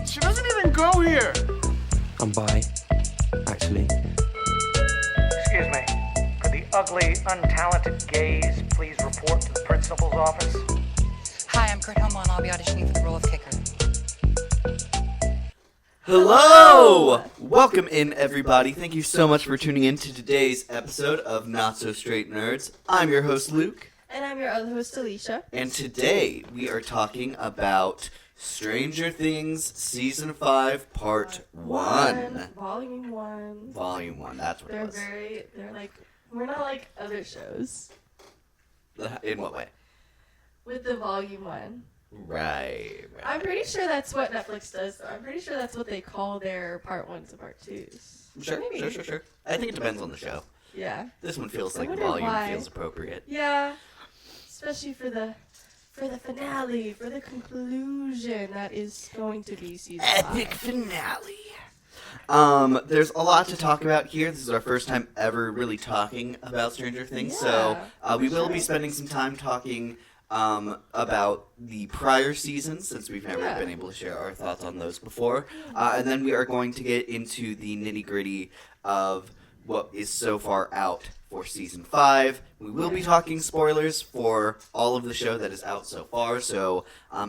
She doesn't even go here. I'm bi, actually. Excuse me. Could the ugly, untalented gays please report to the principal's office? Hi, I'm Kurt Homo, and I'll be auditioning for the role of kicker. Hello! Welcome in, everybody. Thank you so much for tuning in to today's episode of Not So Straight Nerds. I'm your host, Luke. And I'm your other host, Alicia. And today we are talking about Stranger Things Season 5, Part 1. Volume 1. Volume 1, that's what it was. We're not like other shows. In what way? With the Volume 1. Right. I'm pretty sure that's what Netflix does, though. I'm pretty sure that's what they call their Part 1s and Part 2s. Sure. I think it depends on the show. Yeah. This one feels like wonder volume why. feels appropriate. Yeah. Especially for the finale, for the conclusion that is going to be season 5. Epic finale. There's a lot to talk about here. This is our first time ever really talking about Stranger Things, so we will be spending some time talking about the prior seasons, since we've never been able to share our thoughts on those before. And then we are going to get into the nitty-gritty of what is so far out for Season 5. We will be talking spoilers for all of the show that is out so far, so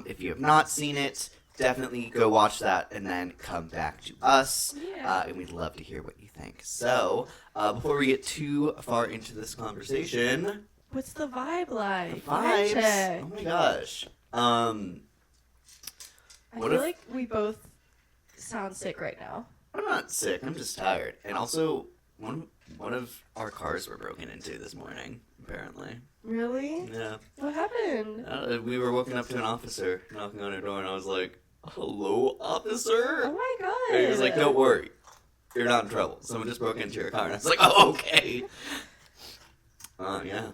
if you have not seen it, definitely go watch that and then come back to us, and we'd love to hear what you think. So, before we get too far into this conversation... What's the vibe like? The vibes? Oh my gosh. I feel like we both sound sick right now. I'm not sick, I'm just tired. And also, one of our cars were broken into this morning, apparently. Really? Yeah. What happened? We were woken up to an officer knocking on our door, and I was like, "Hello, officer?" Oh my god. And he was like, "Don't worry, you're not in trouble. Someone just broke into your car." And I was like, "Oh, okay." Yeah.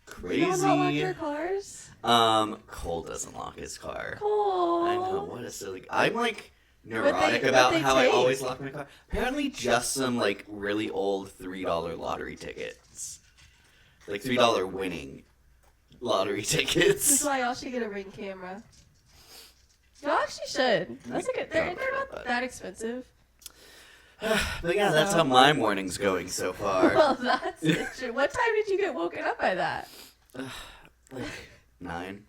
Crazy. You don't lock your cars? Cole doesn't lock his car. Cole. I know, what a silly... I'm, like, neurotic about how I always lock my car. Apparently just some, like, really old $3 lottery tickets. Like, $3 winning lottery tickets. This is why y'all should get a Ring camera. Y'all actually should. That's a good... They're not that expensive. But yeah, that's how my morning's going so far. Well, that's true. What time did you get woken up by that? Like, 9.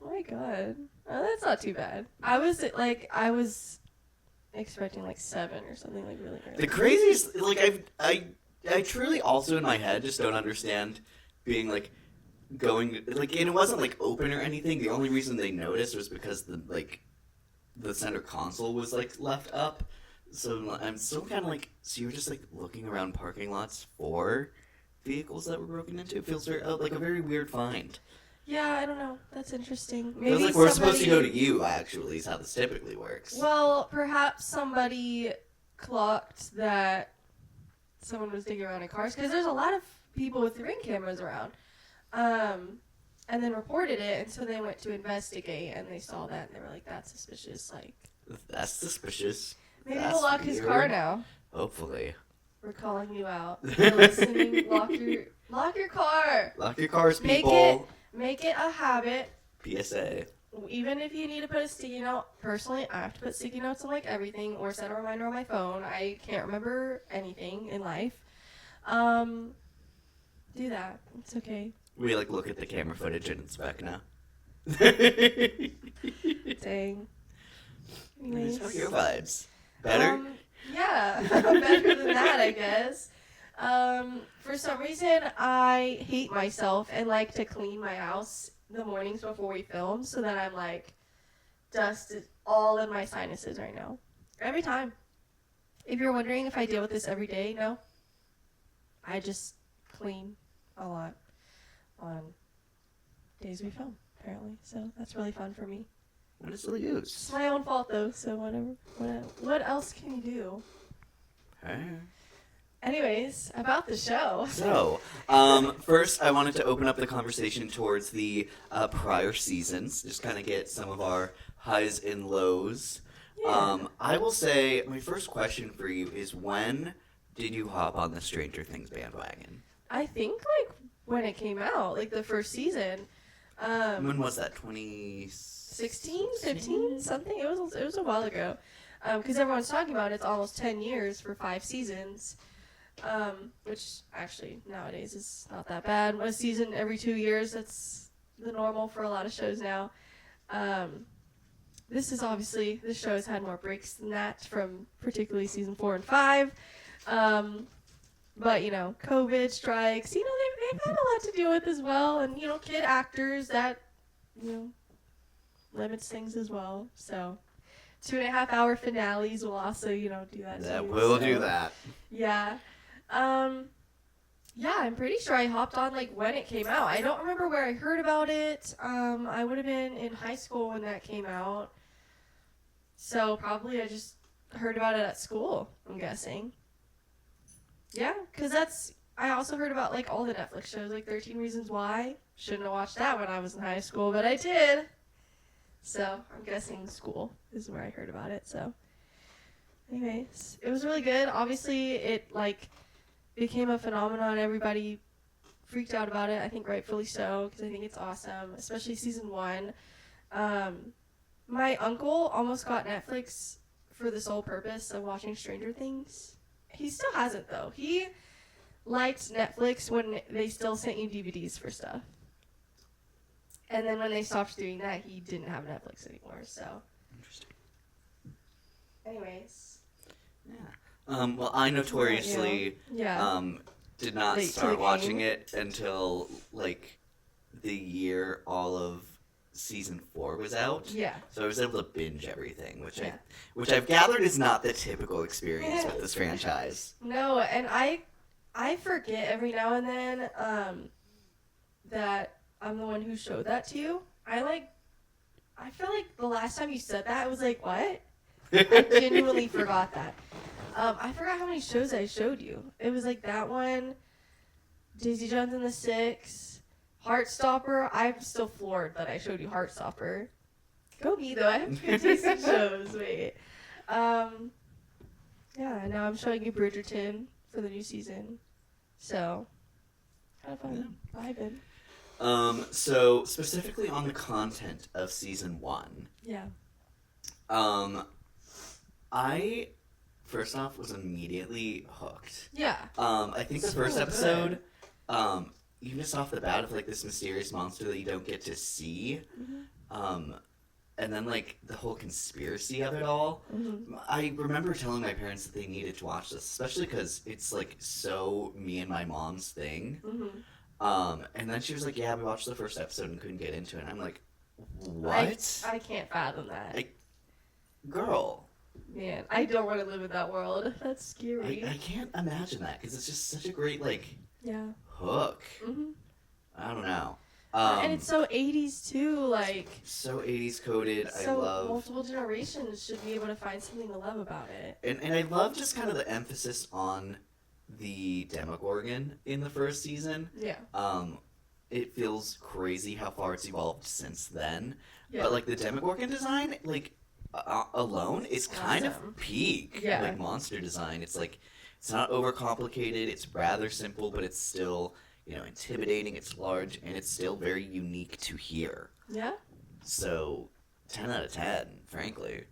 Oh my god. Oh, that's not too bad. I was expecting like 7 or something, like really early. The craziest, like, I truly also in my head just don't understand being, like, going, like, and it wasn't, like, open or anything. The only reason they noticed was because the center console was, like, left up. So I'm still kind of like, so you were just, like, looking around parking lots for vehicles that were broken into? It feels like a very weird find. Yeah, I don't know. That's interesting. Maybe feels like we're supposed to go to you, actually, is how this typically works. Well, perhaps somebody clocked that someone was digging around in cars, because there's a lot of people with Ring cameras around. And then reported it, and so they went to investigate, and they saw that, and they were like, that's suspicious, like... That's suspicious. Maybe we'll lock his car now. Hopefully. We're calling you out. You're listening. Lock your car. Lock your cars, people. Make it a habit. PSA. Even if you need to put a sticky note, personally, I have to put sticky notes on, like, everything, or set a reminder on my phone. I can't remember anything in life. Do that. It's okay. We, like, look at the camera footage and inspect now. Dang. Anyways. How are your vibes? Better? Yeah, better than that, I guess. For some reason, I hate myself and like to clean my house the mornings before we film, so that I'm like, dust is all in my sinuses right now. Every time. If you're wondering if I deal with this every day, no. I just clean a lot on days we film, apparently. So that's really fun for me. What is the use? It's my own fault, though, so whatever. What else can you do? Anyways, about the show. So, first I wanted to open up the conversation towards the prior seasons, just kind of get some of our highs and lows. Yeah. I will say, my first question for you is, when did you hop on the Stranger Things bandwagon? I think, like, when it came out, like, the first season. When was that? 2016? 16, 15, something. It was a while ago. Because everyone's talking about it's almost 10 years for 5 seasons. Which actually nowadays is not that bad. A season every 2 years, that's the normal for a lot of shows now. This show has had more breaks than that from particularly season 4 and 5. But, COVID strikes, they've had a lot to deal with as well. And, kid actors, that, limits things as well. So 2.5-hour finales will also, do that too. That will do that. Yeah. Yeah, I'm pretty sure I hopped on, when it came out. I don't remember where I heard about it. I would have been in high school when that came out. So probably I just heard about it at school, I'm guessing. Yeah, because I also heard about, all the Netflix shows, 13 Reasons Why. Shouldn't have watched that when I was in high school, but I did. So I'm guessing school is where I heard about it, so. Anyways, it was really good. Obviously, it, became a phenomenon. Everybody freaked out about it. I think rightfully so, because I think it's awesome, especially season 1. My uncle almost got Netflix for the sole purpose of watching Stranger Things. He still hasn't, though. He liked Netflix when they still sent you DVDs for stuff. And then when they stopped doing that, he didn't have Netflix anymore, so. Interesting. Anyways. Yeah. Well, I notoriously did not Late to start the watching game. it until, the year all of season 4 was out. Yeah. So I was able to binge everything, which Yeah. I've gathered is not the typical experience with this franchise. No, and I forget every now and then that I'm the one who showed that to you. I feel like the last time you said that, I was like, what? I genuinely forgot that. I forgot how many shows I showed you. It was that one, Daisy Jones and the Six, Heartstopper. I'm still floored that I showed you Heartstopper. Go me, though. I have good taste in shows. Wait. Yeah, now I'm showing you Bridgerton for the new season. So, kind of fun. Vibing. So specifically on the content of season 1. Yeah. I first off was immediately hooked. Yeah. I think the So first good. episode, even just off the bat of this mysterious monster that you don't get to see, and then the whole conspiracy of it all. Mm-hmm. I remember telling my parents that they needed to watch this, especially because it's so me and my mom's thing. Mm-hmm. And then she was like, "Yeah, we watched the first episode and couldn't get into it." And I'm like, "What? I can't fathom that. Girl." Man, I don't want to live in that world. That's scary. I can't imagine that because it's just such a great Yeah. hook. Mm-hmm. I don't know. And it's so 80s too, so 80s coded. so I love multiple generations should be able to find something to love about it. and I love just kind of the emphasis on the Demogorgon in the first season. Yeah. It feels crazy how far it's evolved since then. Yeah. But the Demogorgon design, alone is kind Awesome. of peak. Yeah. Monster design. It's it's not overcomplicated. It's rather simple, but it's still intimidating. It's large, and it's still very unique to hear. Yeah. So, 10 out of 10, frankly.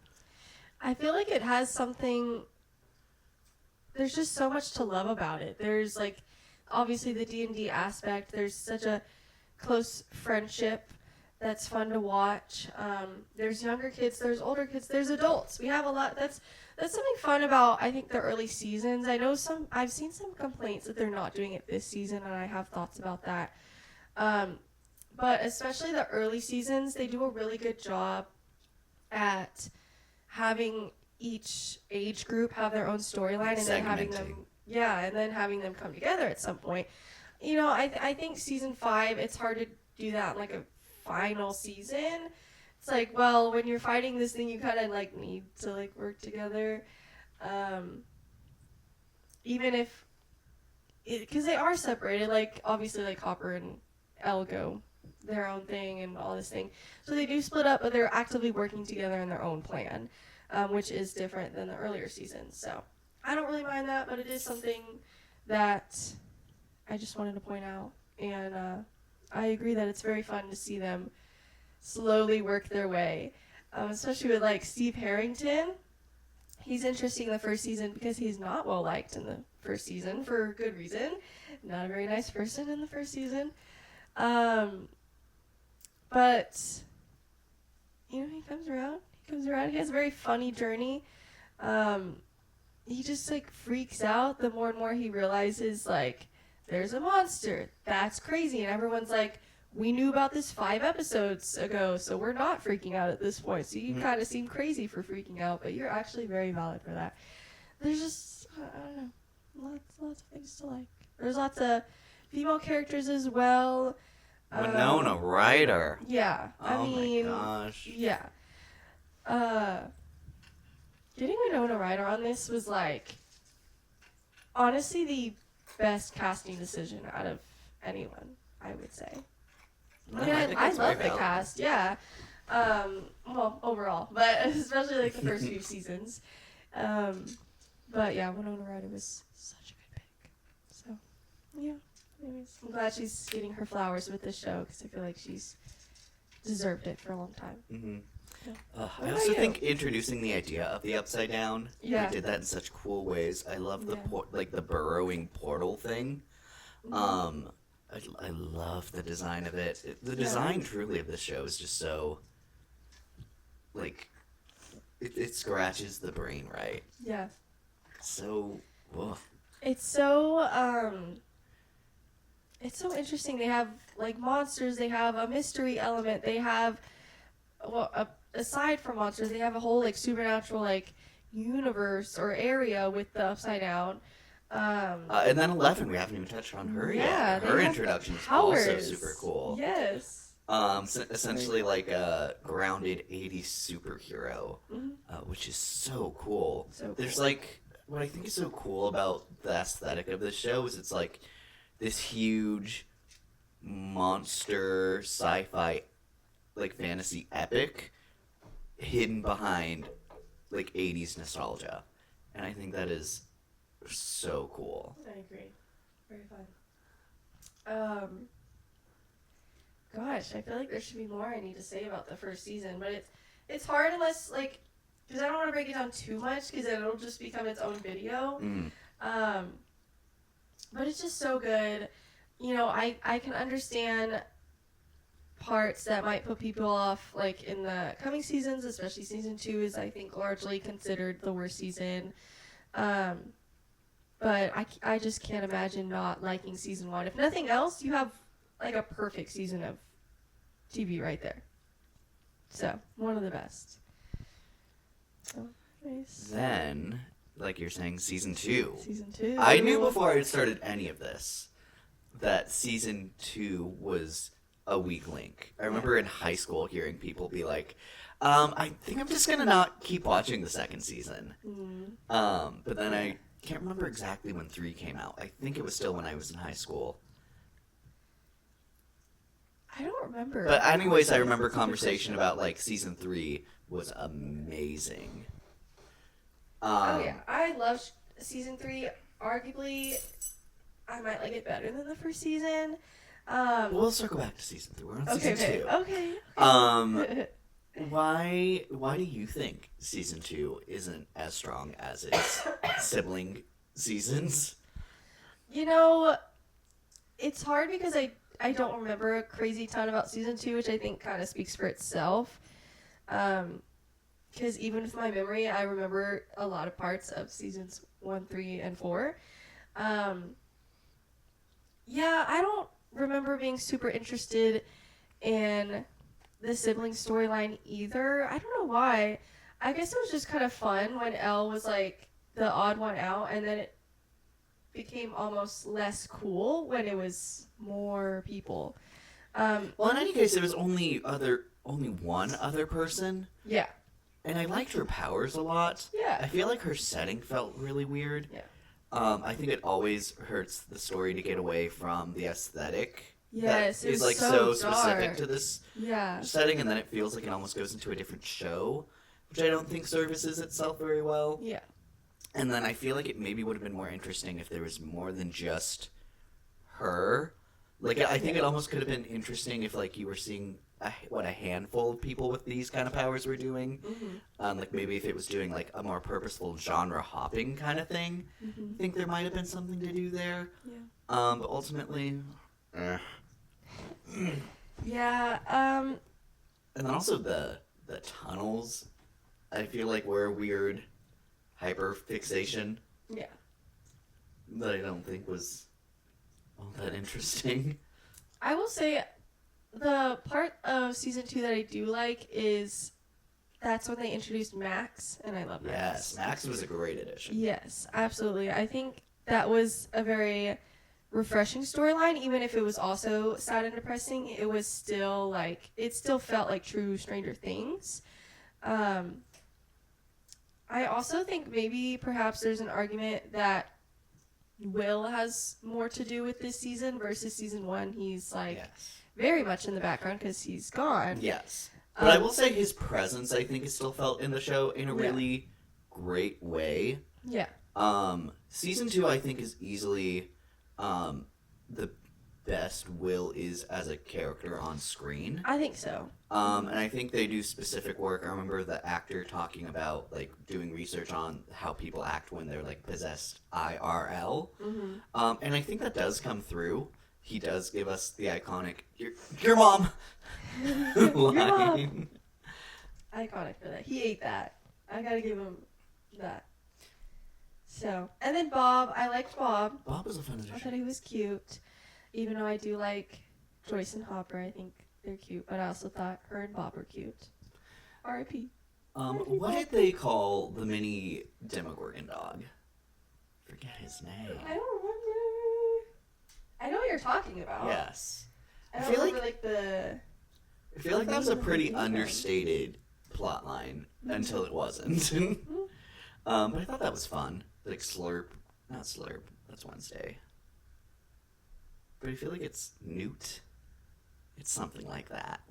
I feel like it has something. There's just so much to love about it. There's obviously the D&D aspect. There's such a close friendship that's fun to watch. There's younger kids, there's older kids, there's adults. We have a lot. That's something fun about, I think, the early seasons. I've seen some complaints that they're not doing it this season, and I have thoughts about that. But especially the early seasons, they do a really good job at having each age group have their own storyline and then having them come together at some point. I think season 5, it's hard to do that in a final season. It's well, when you're fighting this thing, you kind of need to work together, even if because they are separated. Obviously, Hopper and Elle go their own thing and all this thing, so they do split up, but they're actively working together in their own plan, which is different than the earlier seasons. So I don't really mind that, but it is something that I just wanted to point out. And I agree that it's very fun to see them slowly work their way, especially with like Steve Harrington. He's interesting in the first season because he's not well liked in the first season for good reason. Not a very nice person in the first season. But you know, he comes around. He has a very funny journey. He just like freaks out the more and more he realizes like there's a monster. That's crazy, and everyone's like, we knew about this 5 episodes ago, so we're not freaking out at this point. So you kind of seem crazy for freaking out, but you're actually very valid for that. There's just, I don't know, lots of things to like. There's lots of female characters as well. Winona Ryder. Yeah, I mean, my gosh. yeah. Getting Winona Ryder on this was like, honestly, the best casting decision out of anyone, I would say. No, I love the cast, yeah. Well, overall, but especially like the first few seasons. But yeah, Winona Ryder was such a good pick. So, yeah. Anyways, I'm glad she's getting her flowers with this show because I feel like she's deserved it for a long time. Mm-hmm. Yeah. I also think introducing the idea of the Upside Down, Yeah. we did that in such cool ways. I love the Yeah. the burrowing portal thing. Mm-hmm. I love the design of it. The design truly of this show is just so like it scratches the brain, right? Yeah. So woof. It's so interesting. They have like monsters. They have a mystery element. They have, well, aside from monsters, they have a whole like supernatural like universe or area with the Upside Down. And then 11, we haven't even touched on her Yeah, yet. they Her have introduction is also powers. super cool. Yes. Essentially like a grounded 80s superhero, which is so cool. So There's cool. like, what I think is so cool about the aesthetic of this show is it's like this huge monster sci-fi like fantasy epic hidden behind like 80s nostalgia. And I think that is so cool. I agree. Very fun. Gosh, I feel like there should be more I need to say about the first season, but it's hard unless like, because I don't want to break it down too much because it'll just become its own video. But it's just so good. You know, I can understand parts that might put people off, like in the coming seasons, especially season 2 is I think largely considered the worst season. But I just can't imagine not liking season 1. If nothing else, you have like a perfect season of TV right there. So, one of the best. So, nice. Then, like you're saying, season 2. Season 2. I knew before I started any of this that season 2 was a weak link. I remember in high school hearing people be like, I think I'm just gonna not keep watching the second season. But then I can't remember exactly when 3 came out. I think it was still when I was in high school. I don't remember. But anyways, I remember conversation about like season 3 was amazing. Oh yeah, I love season 3. Arguably, I might like it better than the first season. We'll circle back to season 3. We're on season 2. Okay. Why do you think season 2 isn't as strong as its sibling seasons? You know, it's hard because I don't remember a crazy ton about season 2, which I think kind of speaks for itself. Because even with my memory, I remember a lot of parts of seasons 1, 3, and 4. Yeah, I don't remember being super interested in the sibling storyline either. I don't know why. I guess it was just kind of fun when Elle was like the odd one out, and then it became almost less cool when it was more people. Well, in any case, there was only one other person, Yeah. and I liked her powers a lot. Yeah. I feel like her setting felt really weird. Yeah. I think it always hurts the story to get away from the aesthetic. Yes, that it is was like so specific dark. to this Yeah. setting, and then it feels like it almost goes into a different show, which I don't think services itself very well. Yeah. And then I feel like it maybe would have been more interesting if there was more than just her. Like, I think it almost could have been interesting if, like, you were seeing what a handful of people with these kind of powers were doing. Like, maybe if it was doing, like, a more purposeful genre hopping kind of thing. I think there might have been something to do there. Yeah. But ultimately, Yeah. And then also the tunnels, I feel like were a weird hyper fixation Yeah. that I don't think was all that interesting. I will say the part of season 2 that I do like is that's when they introduced Max, and I love Max. Yes, Max was a great addition. Yes, absolutely. I think that was a very refreshing storyline, even if it was also sad and depressing. It was still like, it still felt like true Stranger Things. I also think maybe perhaps there's an argument that Will has more to do with this season versus season 1. He's like very much in the background because he's gone. Yes. But I will say his presence, I think, is still felt in the show in a really great way. Yeah. Season 2, I think, is easily the best Will is as a character on screen. I think so. And I think they do specific work. I remember the actor talking about, like, doing research on how people act when they're, like, possessed IRL. And I think that does come through. He does give us the iconic, your mom line. Iconic for that. He ate that. I gotta give him that. So, and then Bob. I liked Bob. Bob was a fun I thought addition. he was cute. Even though I do like Joyce and Hopper. I think they're cute. But I also thought her and Bob were cute. R.I.P. What did they call the mini Demogorgon dog? Forget his name. I don't remember. I know what you're talking about. Yes. I I don't feel remember like the. I feel like that was a pretty understated plot line until it wasn't. But I thought that was fun. Like Slurp. Not Slurp. That's Wednesday. But I feel like it's Newt. It's something like that.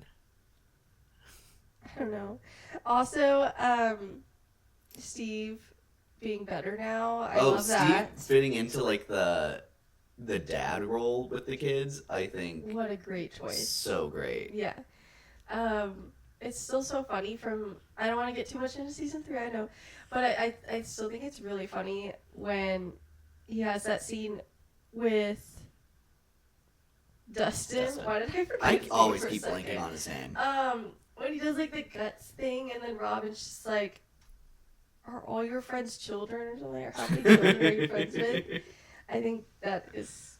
I don't know. Also, Steve being better now. I love Steve that. fitting into like the dad role with the kids, I think. What a great choice. So great. Yeah. It's still so funny from, I don't want to get too much into season 3, I know, but I still think it's really funny when he has that scene with Dustin. Why did I forget I his name always for a keep second? blanking on his name. When he does like the guts thing, and then Robin's just like, are all your friends children or something? Or how many children are you friends with? I think that is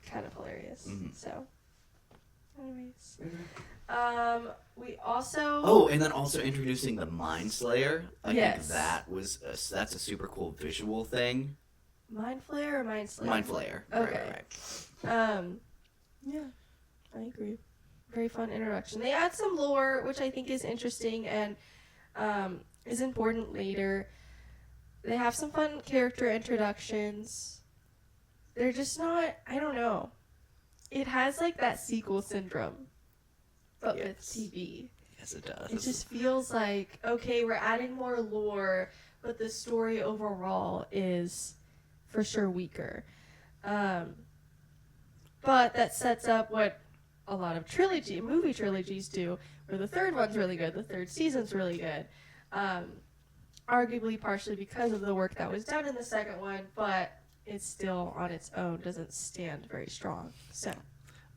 kind of hilarious. So, anyways. We also... Oh, and then also introducing the Mind Slayer. I Yes. think that's a super cool visual thing. Mind Flayer or Mind Slayer? Mind Flayer. Okay. Right. Yeah, I agree. Very fun introduction. They add some lore, which I think is interesting and is important later. They have some fun character introductions. They're just not, I don't know. It has like that sequel syndrome, but with TV. Yes, it does. It just feels like, okay, we're adding more lore, but the story overall is for sure weaker. But that sets up what a lot of movie trilogies do, where the third one's really good, the third season's really good. Arguably partially because of the work that was done in the second one, but it's still on its own, doesn't stand very strong. So.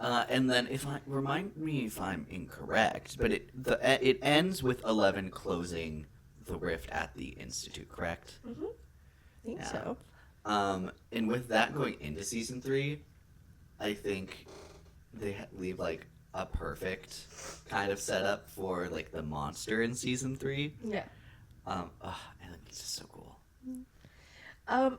And then, remind me if I'm incorrect, but it ends with 11 closing the rift at the Institute, correct? Mm-hmm. I think so. And with that going into season 3, I think they leave like a perfect kind of setup for like the monster in season 3. Yeah. I think it's just so cool.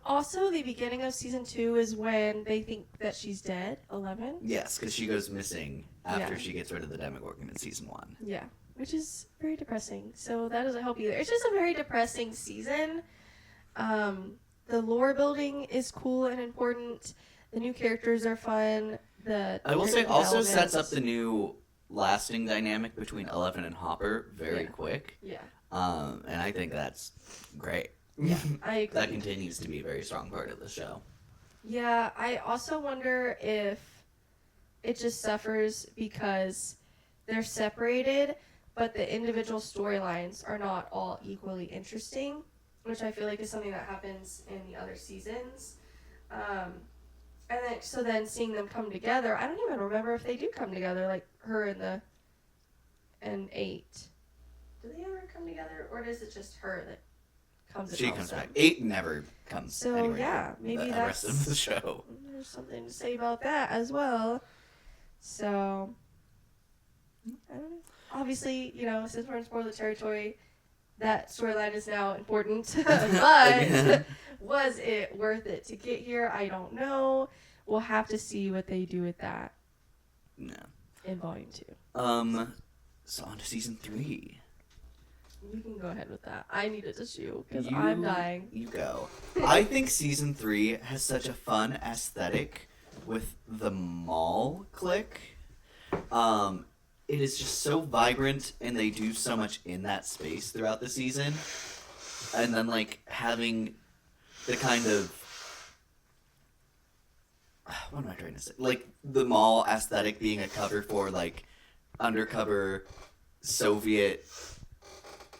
Also, the beginning of season 2 is when they think that she's dead, 11. Yes, because she goes missing after Yeah. she gets rid of the Demogorgon in season 1. Yeah, which is very depressing. So that doesn't help either. It's just a very depressing season. The lore building is cool and important. The new characters are fun. I will say it also development. sets up the new lasting dynamic between Eleven and Hopper very quick. Yeah. And I think that's great. Yeah, I agree. That continues to be a very strong part of the show. Yeah, I also wonder if it just suffers because they're separated, but the individual storylines are not all equally interesting, which I feel like is something that happens in the other seasons. And then seeing them come together, I don't even remember if they do come together, like her and 8. Do they ever come together, or is it just her that comes? She comes back. 8 never comes. So anywhere yeah, near maybe the that's rest of the show. There's something to say about that as well. So I don't know. Obviously, since we're in spoiler territory, that storyline is now important. But was it worth it to get here? I don't know. We'll have to see what they do with that. No. In volume 2. So on to season 3. You can go ahead with that. I need it to shoot because I'm dying. You go. I think season 3 has such a fun aesthetic with the mall clique. It is just so vibrant, and they do so much in that space throughout the season. And then, like, having the kind of... What am I trying to say? Like, the mall aesthetic being a cover for, like, undercover Soviet,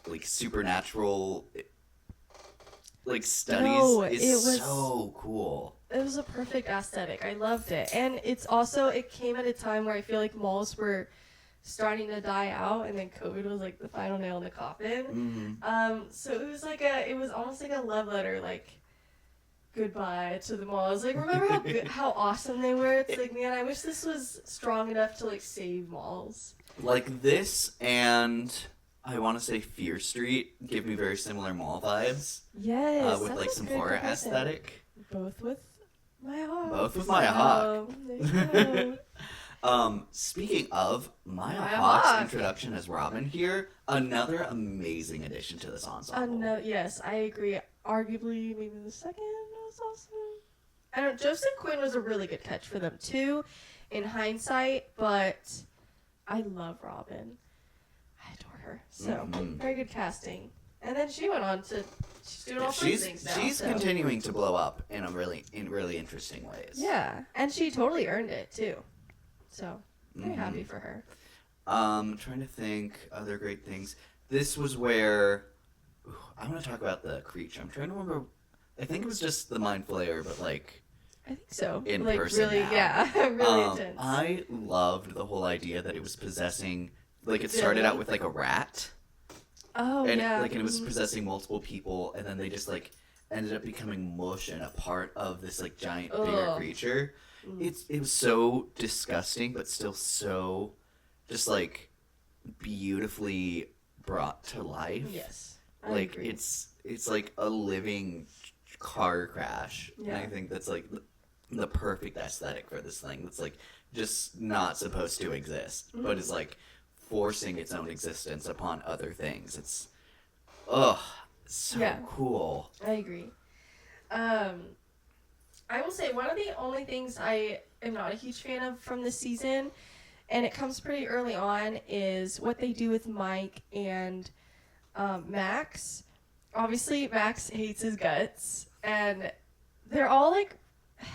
like, supernatural, like, studies is so cool. It was a perfect aesthetic. I loved it. And it came at a time where I feel like malls were starting to die out, and then COVID was like the final nail in the coffin. So it was almost like a love letter, like goodbye to the mall. I was like, remember how awesome they were? It's like, man, I wish this was strong enough to like save malls. Like this, and I want to say Fear Street give me very similar mall vibes. Yes, with like some horror aesthetic. Both with my Hawk. Both with Maya Hawk. Speaking of Maya Hawk's introduction as Robin here, another amazing addition to this ensemble. Yes, I agree. Arguably, maybe the second was also. I don't know. Joseph Quinn was a really good catch for them too, in hindsight. But I love Robin. I adore her. So very good casting. And then she went on to. She's doing all sorts of things now. She's continuing to blow up in really interesting ways. Yeah, and she totally earned it too. So, very happy for her. Trying to think other great things. This was where I want to talk about the creature. I'm trying to remember. I think it was just the Mind Flayer, but like I think so. In like, person really, now. Yeah, really intense. I loved the whole idea that it was possessing. Like it started out with like a rat. Oh and yeah. It was possessing multiple people, and then they just like ended up becoming mush and a part of this like giant bigger creature. It was so disgusting, but still so just like beautifully brought to life. Yes. Like agree. it's like a living car crash. Yeah. And I think that's like the perfect aesthetic for this thing. That's like just not supposed to exist, but is like forcing its own existence upon other things. It's so cool. I agree. I will say one of the only things I am not a huge fan of from this season, and it comes pretty early on, is what they do with Mike and Max. Obviously, Max hates his guts, and they're all like,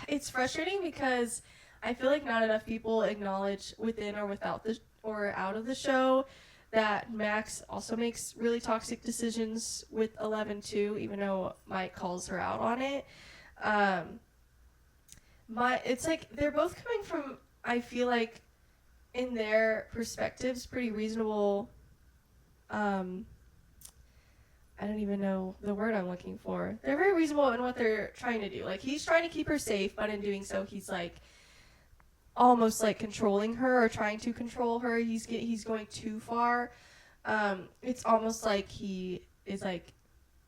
it's frustrating because I feel like not enough people acknowledge within or without or out of the show that Max also makes really toxic decisions with 11 too, even though Mike calls her out on it. It's like they're both coming from, I feel like, in their perspectives, pretty reasonable. I don't even know the word I'm looking for. They're very reasonable in what they're trying to do. Like, he's trying to keep her safe, but in doing so, he's like almost like controlling her or trying to control her. He's going too far. It's almost like he is like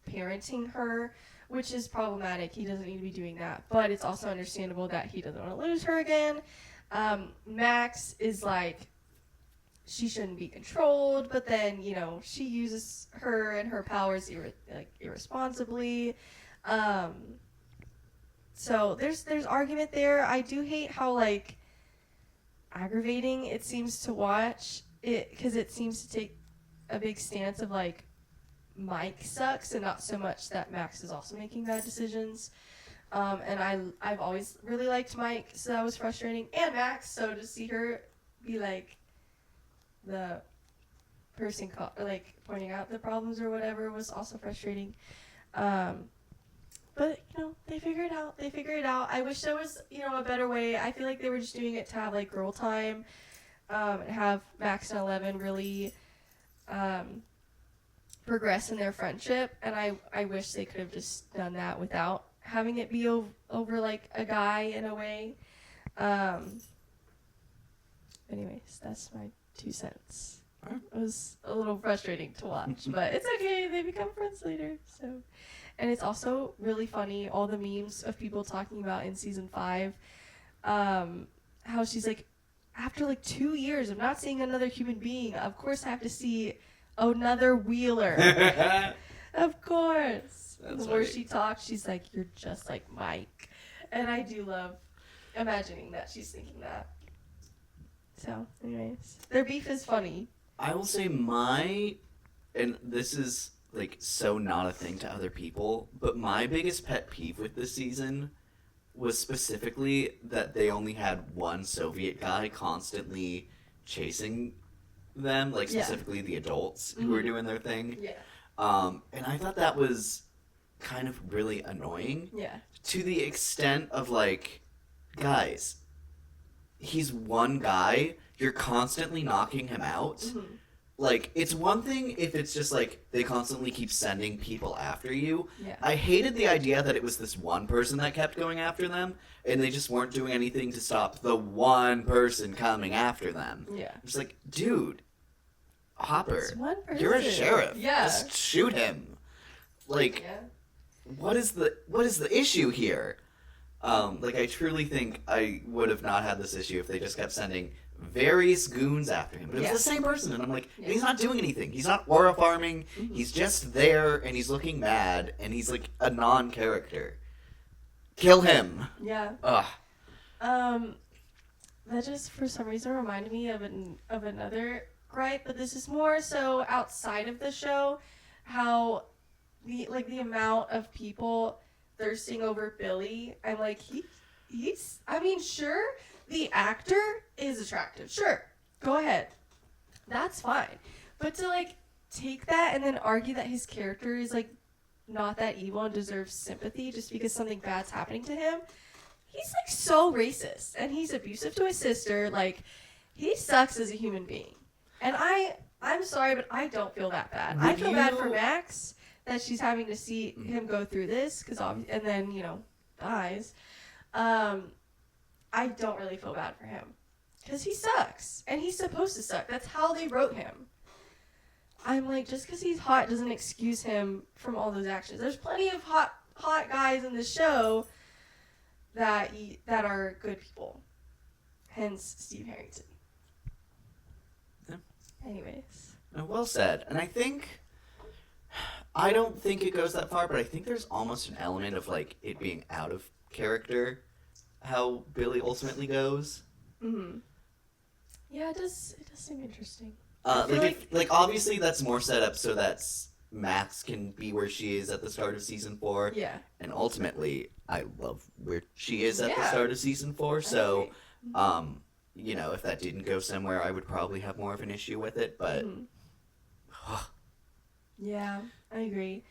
parenting her, which is problematic. He doesn't need to be doing that, but it's also understandable that he doesn't want to lose her again. Max is like, she shouldn't be controlled, but then, she uses her and her powers irresponsibly. So there's argument there. I do hate how like aggravating it seems to watch it, because it seems to take a big stance of like Mike sucks and not so much that Max is also making bad decisions. And I've always really liked Mike, so that was frustrating. And Max, so to see her be like the person like pointing out the problems or whatever was also frustrating. But they figure it out. They figure it out. I wish there was a better way. I feel like they were just doing it to have like girl time, and have Max and 11 really progress in their friendship. And I wish they could have just done that without having it be over like a guy in a way. Anyways, that's my 2 cents. It was a little frustrating to watch, but it's okay. They become friends later. So, and it's also really funny, all the memes of people talking about in season 5, how she's like, after like 2 years of not seeing another human being, of course I have to see another Wheeler. Of course. That's The more funny. she talks, she's like, you're just like Mike. And I do love imagining that she's thinking that. So, anyways, their beef is funny. I will say and this is like so not a thing to other people, but my biggest pet peeve with this season was specifically that they only had one Soviet guy constantly chasing them, like Yeah. specifically the adults who were doing their thing. Yeah. And I thought that was kind of really annoying Yeah. to the extent of like, guys, he's one guy, you're constantly knocking him out. Mm-hmm. Like, it's one thing if it's just like they constantly keep sending people after you. Yeah. I hated the idea that it was this one person that kept going after them and they just weren't doing anything to stop the one person coming after them. Yeah. It's like, dude, Hopper, It's one you're a person. sheriff. Yeah. Just shoot him. Like, Yeah. what is the issue here? Like, I truly think I would have not had this issue if they just kept sending various goons after him. But it was Yeah. the same person, and I'm like, Yeah. he's not doing anything. He's not aura farming. Mm-hmm. He's just there, and he's looking mad, and he's like a non-character. Kill him. Yeah. Ugh. That just for some reason reminded me of another gripe, but this is more so outside of the show, how the amount of people thirsting over Billy. I'm like, he's I mean, sure, the actor is attractive. Sure. Go ahead. That's fine. But to like take that and then argue that his character is like not that evil and deserves sympathy just because something bad's happening to him. He's like so racist and he's abusive to his sister. Like, he sucks as a human being. And I'm sorry, but I don't feel that bad. I feel bad for Max that she's having to see him go through this and then dies. I don't really feel bad for him because he sucks and he's supposed to suck. That's how they wrote him. I'm like, just because he's hot doesn't excuse him from all those actions. There's plenty of hot guys in the show that are good people. Hence Steve Harrington. Yeah. Anyways. Well said. And I don't think it goes that far, but I think there's almost an element of like it being out of character how Billy ultimately goes. Mm-hmm. Yeah, it does seem interesting. Like obviously that's more set up so that Max can be where she is at the start of season 4. Yeah. And ultimately, I love where she is at the Yeah. start of season 4. So, agree. if that didn't go somewhere, I would probably have more of an issue with it. But Mhm. Yeah, I agree.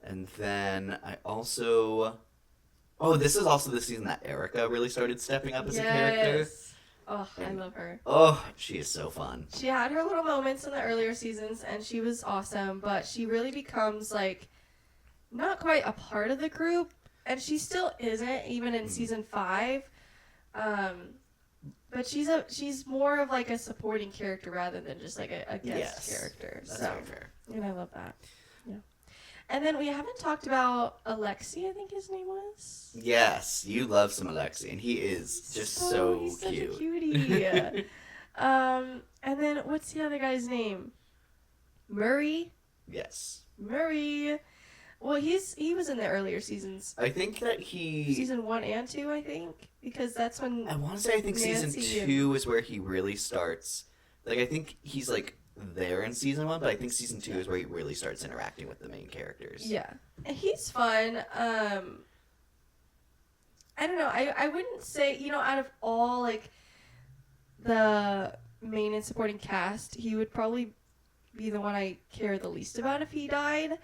And then I also... Oh, this is also the season that Erica really started stepping up as a character. Yes. Oh, I And- love her. Oh, she is so fun. She had her little moments in the earlier seasons, and she was awesome, but she really becomes, like, not quite a part of the group, and she still isn't, even in season 5. But she's more of, like, a supporting character rather than just, like, a guest Yes, character. That's So, very fair. and I love that. Yeah. And then we haven't talked about Alexi, I think his name was. Yes, you love some Alexi, and he is just so he's cute. such a cutie. And then what's the other guy's name? Murray. Yes. Murray. Well, he was in the earlier seasons, I think that he... season 1 and 2, I think, because that's when. I want to say I think season Nancy 2 is where he really starts. Like, I think he's, like, there in season 1, but I think season 2 is where he really starts interacting with the main characters. Yeah. And he's fun. I don't know. I wouldn't say, out of all, like, the main and supporting cast, he would probably be the one I care the least about if he died.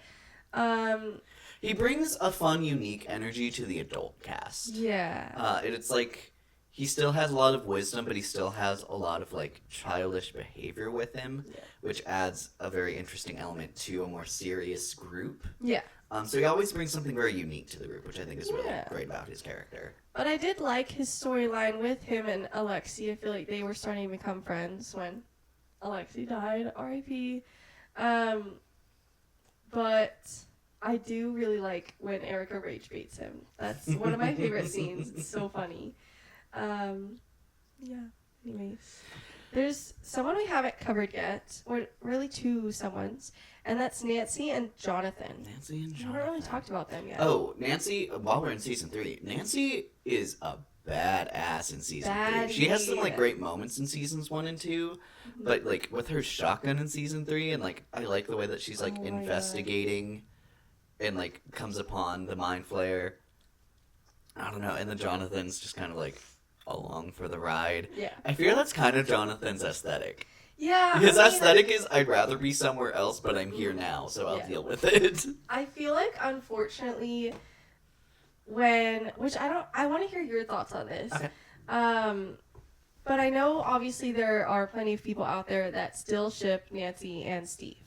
He brings a fun, unique energy to the adult cast. Yeah. It's like he still has a lot of wisdom, but he still has a lot of like childish behavior with him, which adds a very interesting element to a more serious group. Yeah. So he always brings something very unique to the group, which I think is really great about his character. But I did like his storyline with him and Alexi. I feel like they were starting to become friends when Alexi died. R.I.P. But I do really like when Erica rage baits him. That's one of my favorite scenes. It's so funny. Yeah. Anyways, there's someone we haven't covered yet, or really two someones, and that's Nancy and Jonathan. Nancy and We Jonathan. haven't really talked about them yet. Oh, Nancy, while we're in season 3, Nancy is a badass in season 3. She has some like great moments in seasons 1 and 2, but like with her shotgun in season 3, and like I like the way that she's like investigating and like comes upon the mind flayer. I don't know, and then Jonathan's just kind of like along for the ride. Yeah. I fear that's kind of Jonathan's aesthetic. Yeah. His aesthetic is I'd rather be somewhere else, but I'm here now, so I'll deal with it. I feel like, unfortunately, I want to hear your thoughts on this. Okay. But I know, obviously, there are plenty of people out there that still ship Nancy and Steve.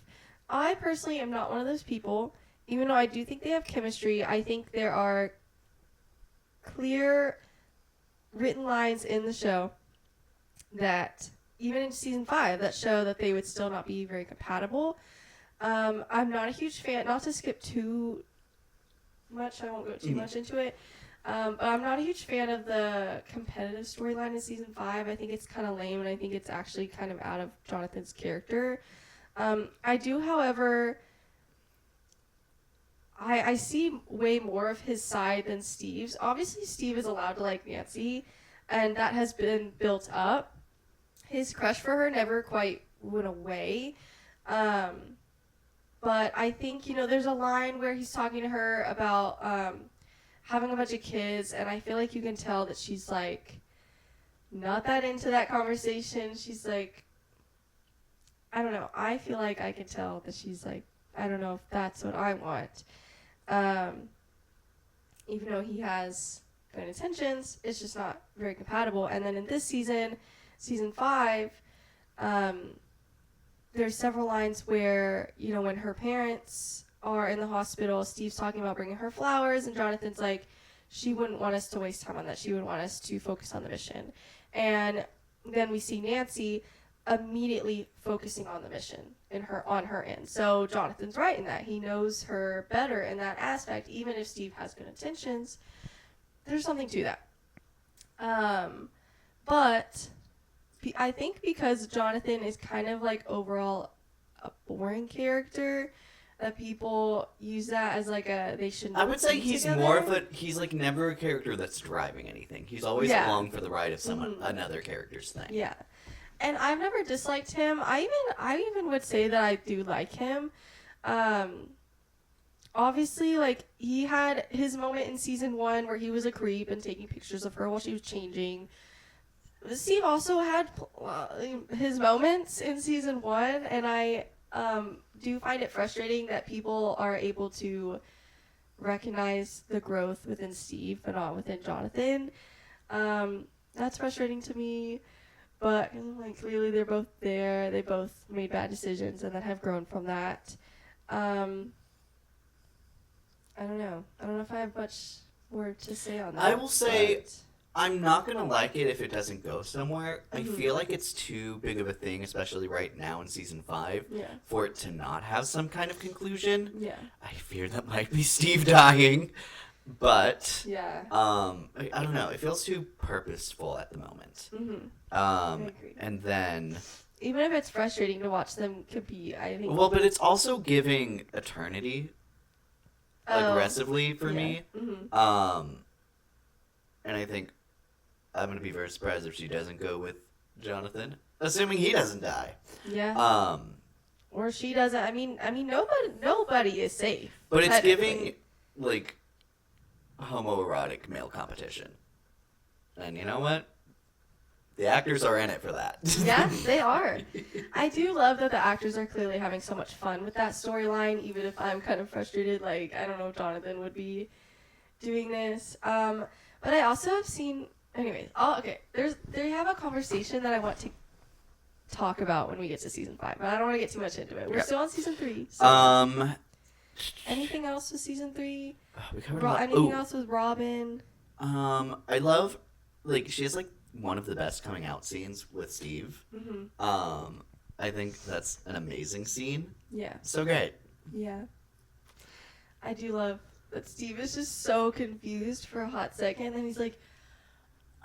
I personally am not one of those people, even though I do think they have chemistry. I think there are clear written lines in the show that, even in season 5, that show that they would still not be very compatible. I'm not a huge fan, not to skip too much, I won't go too much into it, but I'm not a huge fan of the competitive storyline in season 5. I think it's kind of lame, and I think it's actually kind of out of Jonathan's character. I do, however, I see way more of his side than Steve's. Obviously, Steve is allowed to like Nancy, and that has been built up. His crush for her never quite went away. But I think, there's a line where he's talking to her about having a bunch of kids, and I feel like you can tell that she's, like, not that into that conversation. She's, like, I don't know. I feel like I can tell that she's, like, I don't know if that's what I want. Even though he has good intentions, it's just not very compatible. And then in this season 5, there's several lines where, when her parents are in the hospital, Steve's talking about bringing her flowers, and Jonathan's like, she wouldn't want us to waste time on that. She would want us to focus on the mission. And then we see Nancy immediately focusing on the mission on her end. So Jonathan's right in that. He knows her better in that aspect. Even if Steve has good intentions, there's something to that. But I think because Jonathan is kind of like overall a boring character, that people use that as like they shouldn't. I would say he's together. more of he's like never a character that's driving anything. He's always along for the ride of another character's thing. Yeah. And I've never disliked him. I even would say that I do like him. Obviously, like, he had his moment in season 1 where he was a creep and taking pictures of her while she was changing. Steve also had his moments in season 1, and I do find it frustrating that people are able to recognize the growth within Steve but not within Jonathan. That's frustrating to me. But, like, clearly they're both there. They both made bad decisions and then have grown from that. I don't know. I don't know if I have much more to say on that. I will say I'm not going to like it if it doesn't go somewhere. I feel like it's too big of a thing, especially right now in season 5, for it to not have some kind of conclusion. Yeah. I fear that might be Steve dying. But yeah. I don't know. It feels too purposeful at the moment. I agree. And then even if it's frustrating to watch them compete, I think. Well, but it's also giving Eternity aggressively for me. And I think I'm gonna be very surprised if she doesn't go with Jonathan, assuming he doesn't die. Yeah. Or she doesn't. I mean, nobody is safe. But it's technically. giving like homoerotic male competition, and you know what? The actors are in it for that. Yeah, they are. I do love that the actors are clearly having so much fun with that storyline, even if I'm kind of frustrated. Like, I don't know if Jonathan would be doing this. But I also have seen. Anyways, okay. They have a conversation that I want to talk about when we get to season 5, but I don't want to get too much into it. We're still on season 3. So anything else with season 3? We covered Anything else with Robin? I love, like, she has like one of the best coming out scenes with Steve. Mm-hmm. I think that's an amazing scene. Yeah. So great. Yeah. I do love that Steve is just so confused for a hot second, and he's like,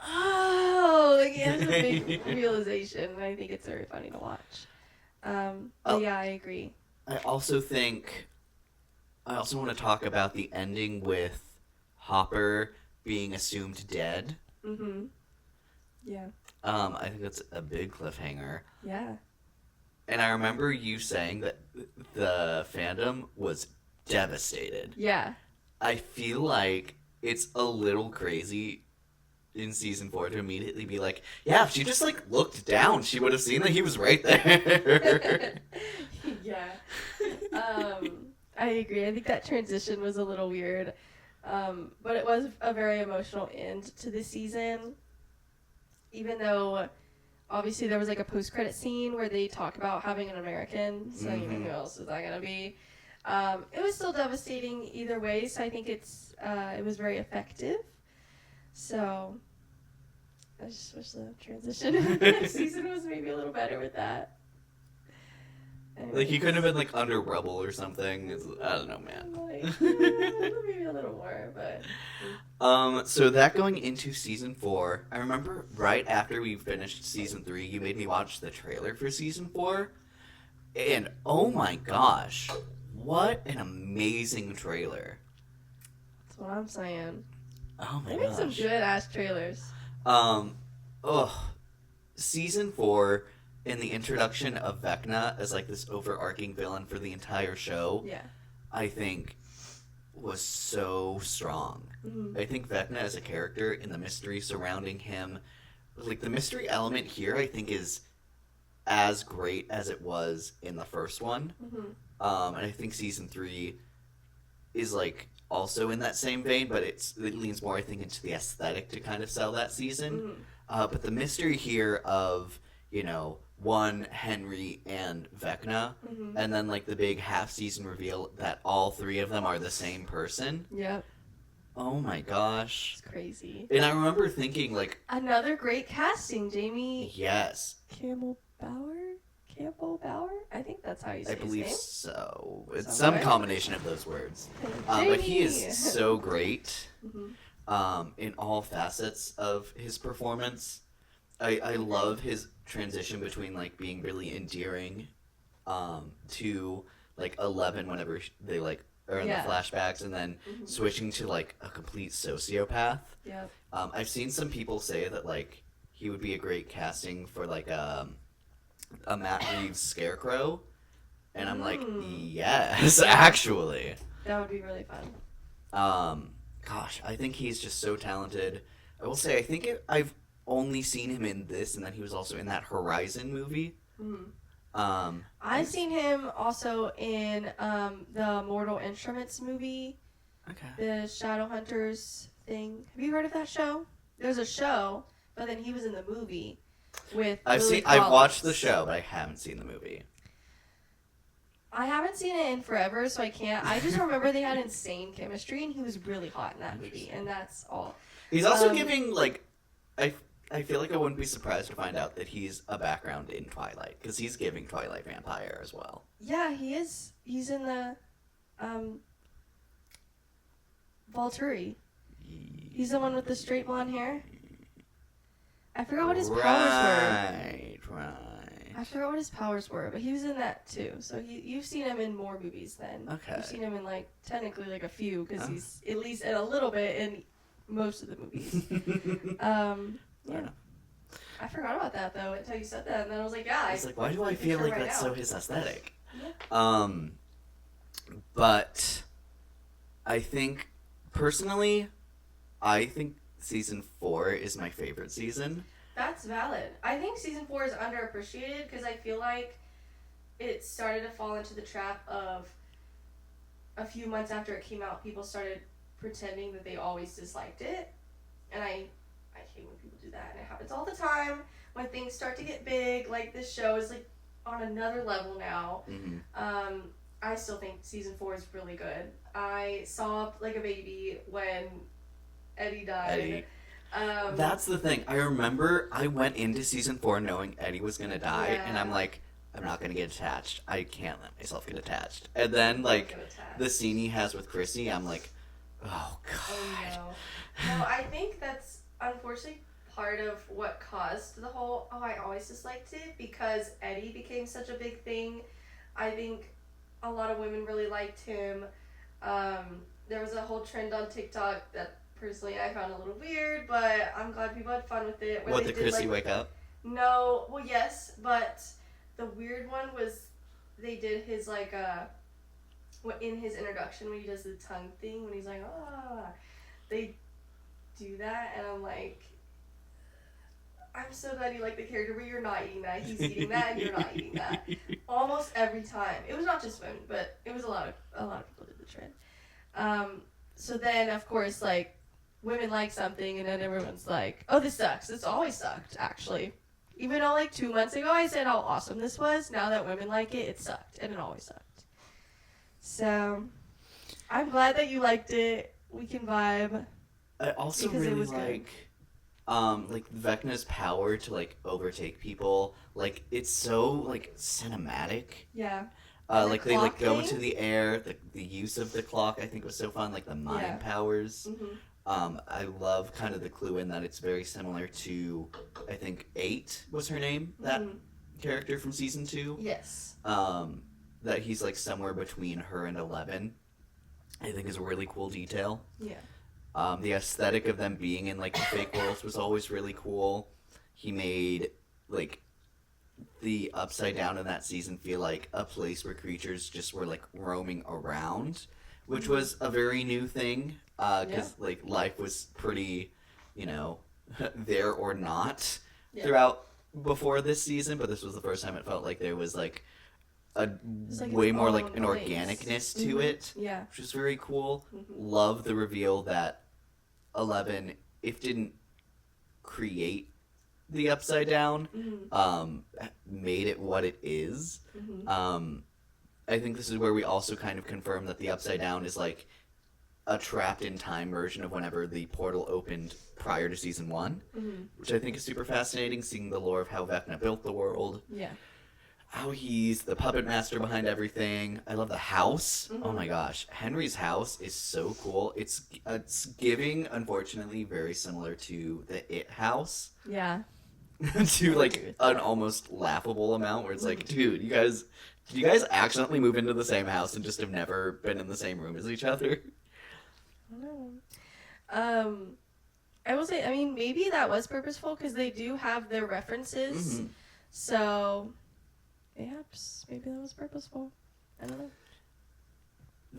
oh, like he has a big realization, and I think it's very funny to watch. But yeah, I agree. I also want to talk about the ending with Hopper being assumed dead. Mm-hmm. Yeah. I think that's a big cliffhanger. Yeah. And I remember you saying that the fandom was devastated. Yeah. I feel like it's a little crazy in season 4 to immediately be like, yeah, if she just like looked down, she would have seen that he was right there. Yeah. I agree. I think that transition was a little weird. But it was a very emotional end to the season. Even though obviously there was like a post-credit scene where they talk about having an American, so you know who else is that gonna be? It was still devastating either way, so I think it was very effective. So I just wish the transition in the next season was maybe a little better with that. Like he couldn't have been like under rubble or something. I don't know, man. Like, maybe a little more, but. So that going into season 4, I remember right after we finished season 3, you made me watch the trailer for season 4, and oh my gosh, what an amazing trailer! That's what I'm saying. Oh my They make gosh. some good ass trailers. Season 4 and the introduction of Vecna as like this overarching villain for the entire show, Yeah. I think was so strong. Mm-hmm. I think Vecna as a character and the mystery surrounding him, like the mystery element here, I think is as great as it was in the first one. Mm-hmm. And I think season 3 is like also in that same vein, but it leans more, I think, into the aesthetic to kind of sell that season. Mm-hmm. But the mystery here of, you know, one, Henry and Vecna, Mm-hmm. and then like the big half-season reveal that all 3 of them are the same person. Yep. Oh my gosh. It's crazy. And I remember thinking, like, Another great casting, Jamie yes, Campbell Bauer? I think that's how you say I his believe name. so. It's Somewhere. some combination of those words. Jamie. But he is so great Mhm. in all facets of his performance. I love his transition between like being really endearing to like 11 whenever they like are in Yeah. the flashbacks, and then Mhm. switching to like a complete sociopath. Yep. I've seen some people say that like he would be a great casting for like a Matt Reeves Scarecrow, and I'm like, yes, actually. That would be really fun. Gosh, I think he's just so talented. I will say, I think I've only seen him in this, and then he was also in that Horizon movie. Mhm. I've seen him also in the Mortal Instruments movie, Okay. the Shadowhunters thing. Have you heard of that show? There's a show, but then he was in the movie with. Lily I've watched the Collins. show, but I haven't seen the movie. I haven't seen it in forever, so I can't. I just remember they had insane chemistry, and he was really hot in that movie, and that's all. He's also Um, giving like, I feel like I wouldn't be surprised to find out that he's a background in Twilight, because he's giving Twilight vampire as well. Yeah, he is. He's in the Volturi. He's the one with the straight blonde hair. I forgot what his powers were. Right. I forgot what his powers were, but he was in that too. So you've seen him in more movies then. Okay. You've seen him in like technically like a few, because he's at least in a little bit in most of the movies. Yeah. I forgot about that though until you said that, and then I was like, yeah. I was like, why do I feel like that's so his aesthetic? Yeah. But I think, personally, I think season 4 is my favorite season. That's valid. I think season 4 is underappreciated because I feel like it started to fall into the trap of a few months after it came out, people started pretending that they always disliked it. And I hate when people do that. And it happens all the time when things start to get big. Like, this show is, like, on another level now. Mm-hmm. I still think season 4 is really good. I sobbed like a baby when Eddie died. Eddie. That's the thing. I remember I went into season 4 knowing Eddie was going to die. Yeah. And I'm like, I'm not going to get attached. I can't let myself get attached. And then, like, the scene he has with Chrissy, I'm like, oh, God. Oh, no. No, I think that's unfortunately part of what caused the whole, I always disliked it, because Eddie became such a big thing. I think a lot of women really liked him. There was a whole trend on TikTok that personally I found a little weird, but I'm glad people had fun with it. What, the Chrissy wake up? No, well, yes, but the weird one was they did his, like, in his introduction when he does the tongue thing, when he's like, they do that, and I'm like, I'm so glad you like the character, but you're not eating that. He's eating that, and you're not eating that. Almost every time. It was not just women, but it was a lot of people did the trend. So then, of course, like, women like something, and then everyone's like, oh, this sucks. This always sucked, actually. Even though, like, 2 months ago I said how awesome this was, now that women like it, it sucked, and it always sucked. So, I'm glad that you liked it. We can vibe. I also really like Vecna's power to, like, overtake people. Like, it's so, like, cinematic. Yeah. Like, they, like, go thing? into the air. The use of the clock, I think, was so fun. Like, the mind powers. Mm-hmm. I love kind of the clue in that it's very similar to, I think, 8 was her name, that character from season 2. Yes. That he's, like, somewhere between her and 11, I think is a really cool detail. Yeah. The aesthetic of them being in, like, the fake worlds was always really cool. He made, like, the Upside Down in that season feel like a place where creatures just were, like, roaming around, which was a very new thing, because, like, life was pretty, you know, there or not throughout before this season, but this was the first time it felt like there was, like, a way more, like, an organicness to it, which was very cool. Love the reveal that 11, if didn't create the Upside Down, made it what it is. I think this is where we also kind of confirm that the Upside Down is, like, a trapped in time version of whenever the portal opened prior to season 1, which I think is super fascinating, seeing the lore of how Vecna built the world. Yeah. How he's the puppet master behind everything. I love the house. Oh my gosh. Henry's house is so cool. It's giving, unfortunately, very similar to the It house. Yeah. To, like, an almost laughable amount where it's like, dude, did you guys accidentally move into the same house and just have never been in the same room as each other? I don't know. I will say, I mean, maybe that was purposeful because they do have their references. So, perhaps, maybe that was purposeful. I don't know.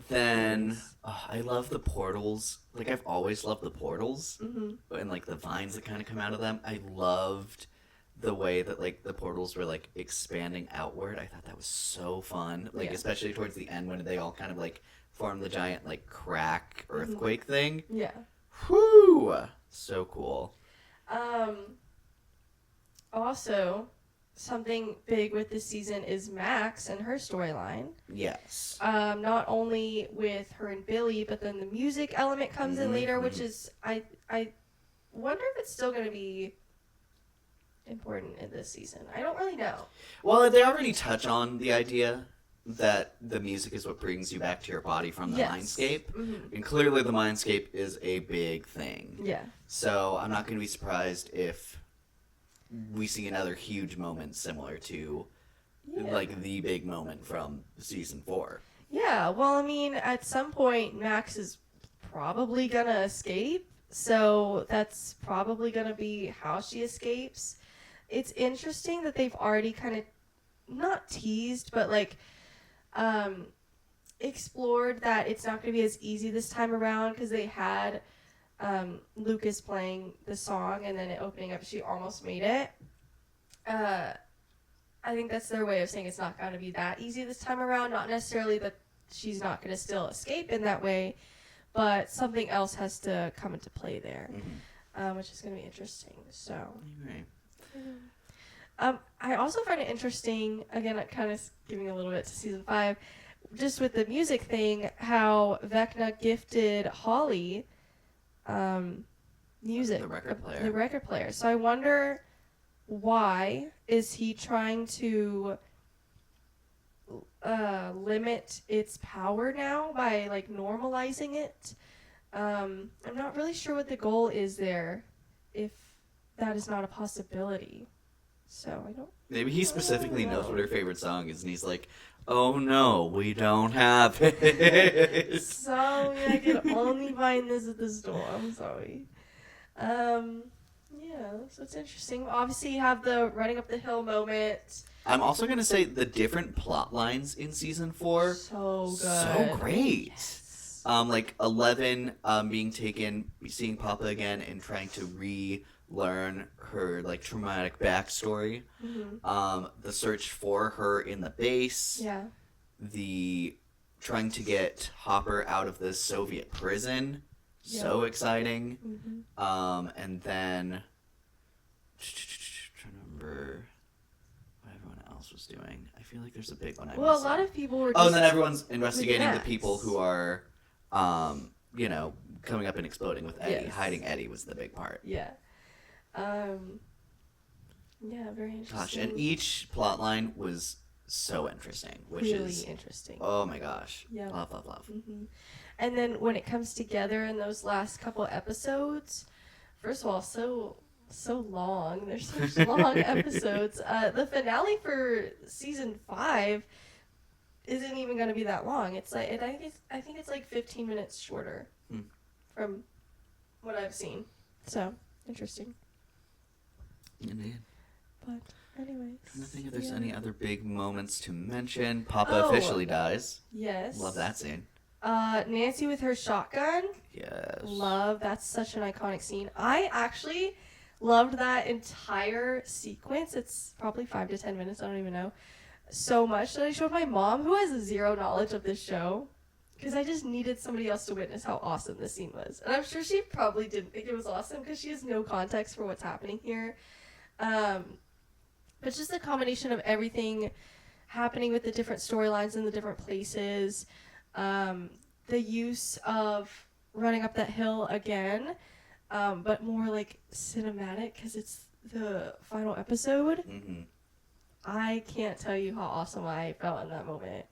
Then, I love the portals. Like, I've always loved the portals. And, like, the vines that kind of come out of them. I loved the way that, like, the portals were, like, expanding outward. I thought that was so fun. Like, especially towards the end when they all kind of, like, formed the giant, like, crack earthquake thing. Yeah. Whew! So cool. Also, something big with this season is Max and her storyline. Yes. Not only with her and Billy, but then the music element comes in later, which is, I wonder if it's still going to be important in this season. I don't really know. Well, they already touch on the idea that the music is what brings you back to your body from the mindscape. And clearly the mindscape is a big thing. Yeah. So I'm not going to be surprised if we see another huge moment similar to, like, the big moment from season 4. Yeah, well, I mean, at some point, Max is probably gonna escape, so that's probably gonna be how she escapes. it's interesting that they've already kind of not teased, but like explored that it's not going to be as easy this time around because they had Lucas playing the song and then it opening up. She almost made it. I think that's their way of saying it's not going to be that easy this time around. Not necessarily that she's not going to still escape in that way, but something else has to come into play there, which is going to be interesting. So, I also find it interesting, again, kind of giving a little bit to season 5, just with the music thing, how Vecna gifted Holly music. The record player. The record player. So I wonder, why is he trying to limit its power now by like normalizing it? I'm not really sure what the goal is there, if that is not a possibility. So I don't. Maybe he specifically knows what her favorite song is, and he's like, "Oh no, we don't have it." Sorry, I can only find this at the store. I'm sorry. Yeah, so it's interesting. Obviously, you have the running up the hill moment. I'm also gonna say the different plot lines in season 4. So good. So great. Yes. Like 11 being taken, seeing Papa again, and trying to relearn her like traumatic backstory. The search for her in the base. Yeah. The trying to get Hopper out of the Soviet prison. So exciting. And then trying to remember what everyone else was doing. I feel like there's a big one. A lot of people were. And then everyone's investigating the Max. people who are, coming up and exploding with Eddie. Yes. Hiding Eddie was the big part. Yeah. Yeah, very interesting. Gosh, and each plot line was so interesting, which really is interesting. oh my gosh, Yeah. love. And then when it comes together in those last couple episodes, first of all, so long. There's such long episodes. The finale for season 5 isn't even going to be that long. It's like I think it's like 15 minutes shorter from what I've seen. So interesting. Indeed. But anyways, Trying to think if there's any other big moments to mention. Papa officially dies. Yes. Love that scene. Nancy with her shotgun. Yes. That's such an iconic scene. I actually loved that entire sequence. It's probably 5 to 10 minutes. I don't even know. So much that I showed my mom, who has zero knowledge of this show, because I just needed somebody else to witness how awesome this scene was. And I'm sure she probably didn't think it was awesome because she has no context for what's happening here. But just the combination of everything happening with the different storylines in the different places, the use of running up that hill again, but more like cinematic because it's the final episode. I can't tell you how awesome I felt in that moment,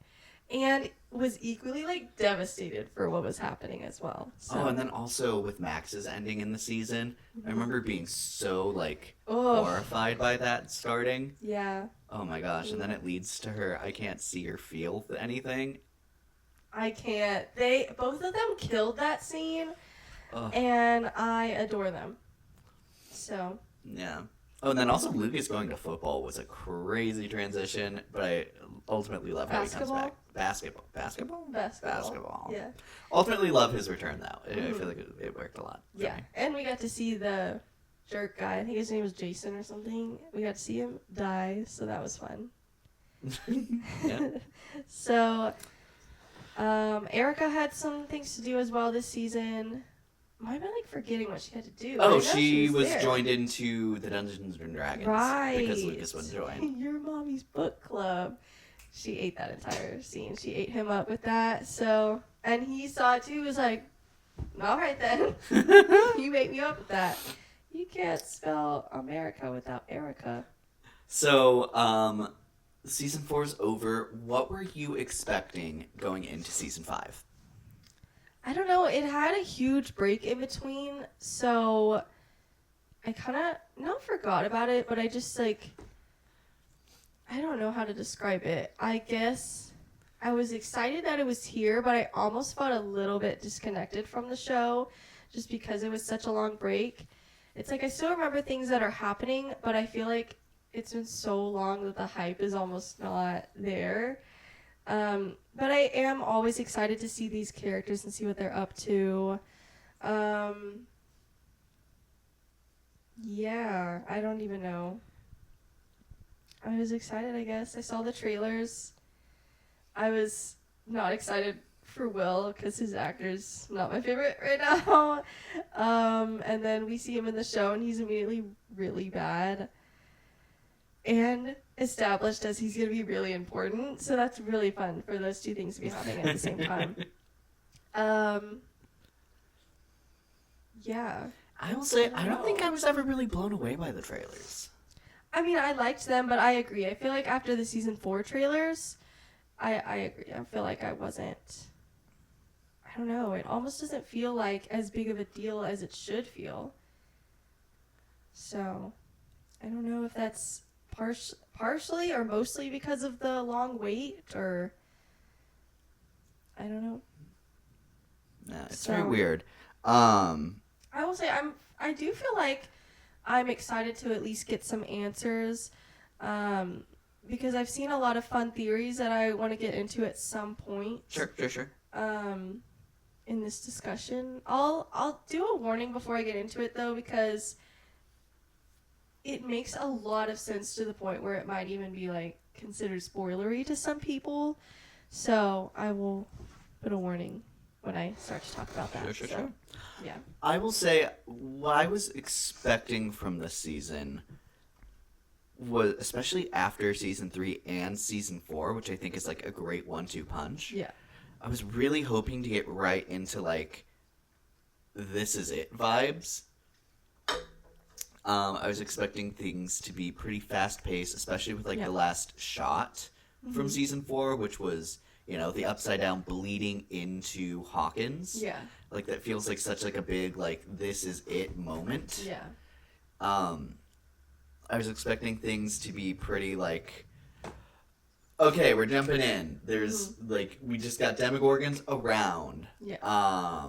and was equally like devastated for what was happening as well. So. Oh, and then also with Max's ending in the season, I remember being so like horrified by that starting. Yeah. Oh my gosh, and then it leads to her, I can't see or feel anything. I can't. Both of them killed that scene, Ugh. and I adore them. So. Yeah. Oh, and then also Lucas going to football was a crazy transition, but I ultimately love how he comes back. Basketball. Yeah. Ultimately love his return, though. I feel like it worked a lot. for Yeah, me. and we got to see the jerk guy. I think his name was Jason or something. We got to see him die, so that was fun. Yeah. So, Erica had some things to do as well this season. Why am I like forgetting what she had to do? I Oh, know she was there. joined into the Dungeons and Dragons. Right. Because Lucas wouldn't join. Your mommy's book club. She ate that entire scene. She ate him up with that. So, and he saw it too. He was like, all right then. You ate me up with that. You can't spell America without Erica. So, season 4's over. What were you expecting going into season 5? I don't know. It had a huge break in between. So, I kind of not forgot about it, but I just like, I don't know how to describe it. I guess I was excited that it was here, but I almost felt a little bit disconnected from the show just because it was such a long break. It's like I still remember things that are happening, but I feel like it's been so long that the hype is almost not there. But I am always excited to see these characters and see what they're up to. Yeah, I don't even know. I was excited, I guess. I saw the trailers. I was not excited for Will because his actor's not my favorite right now. And then we see him in the show and he's immediately really bad and established as he's going to be really important. So that's really fun for those two things to be happening at the same time. Yeah. I will say, I don't think I was ever really blown away by the trailers. I mean, I liked them, but I agree. I feel like after the season 4 trailers, I agree. I feel like I wasn't. I don't know. It almost doesn't feel like as big of a deal as it should feel. So, I don't know if that's partially or mostly because of the long wait, or I don't know. Nah, it's So- very weird. I will say I do feel like I'm excited to at least get some answers, because I've seen a lot of fun theories that I want to get into at some point. Sure. In this discussion, I'll do a warning before I get into it though, because it makes a lot of sense to the point where it might even be like considered spoilery to some people. So I will put a warning when I start to talk about that. Sure. Yeah. I will say what I was expecting from this season was, especially after season 3 and season 4, which I think is like a great 1-2 punch. Yeah. I was really hoping to get right into like this is it vibes. I was expecting things to be pretty fast paced, especially with like the last shot from season 4, which was, you know, the upside down bleeding into Hawkins. Yeah. Like that feels like such like a big like this is it moment. Yeah. I was expecting things to be pretty like, okay, we're jumping in. There's like we just got Demogorgons around. Yeah.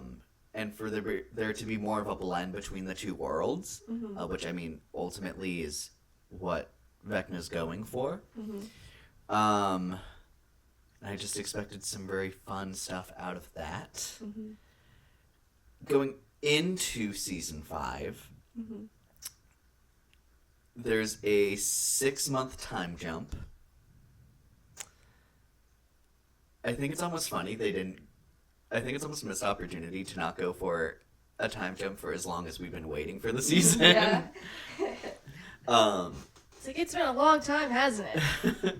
And for there to be more of a blend between the two worlds, which I mean ultimately is what Vecna's going for. I just expected some very fun stuff out of that. Going into season 5, there's a 6-month time jump. I think it's almost funny I think it's almost a missed opportunity to not go for a time jump for as long as we've been waiting for the season. Yeah. It's like it's been a long time, hasn't it?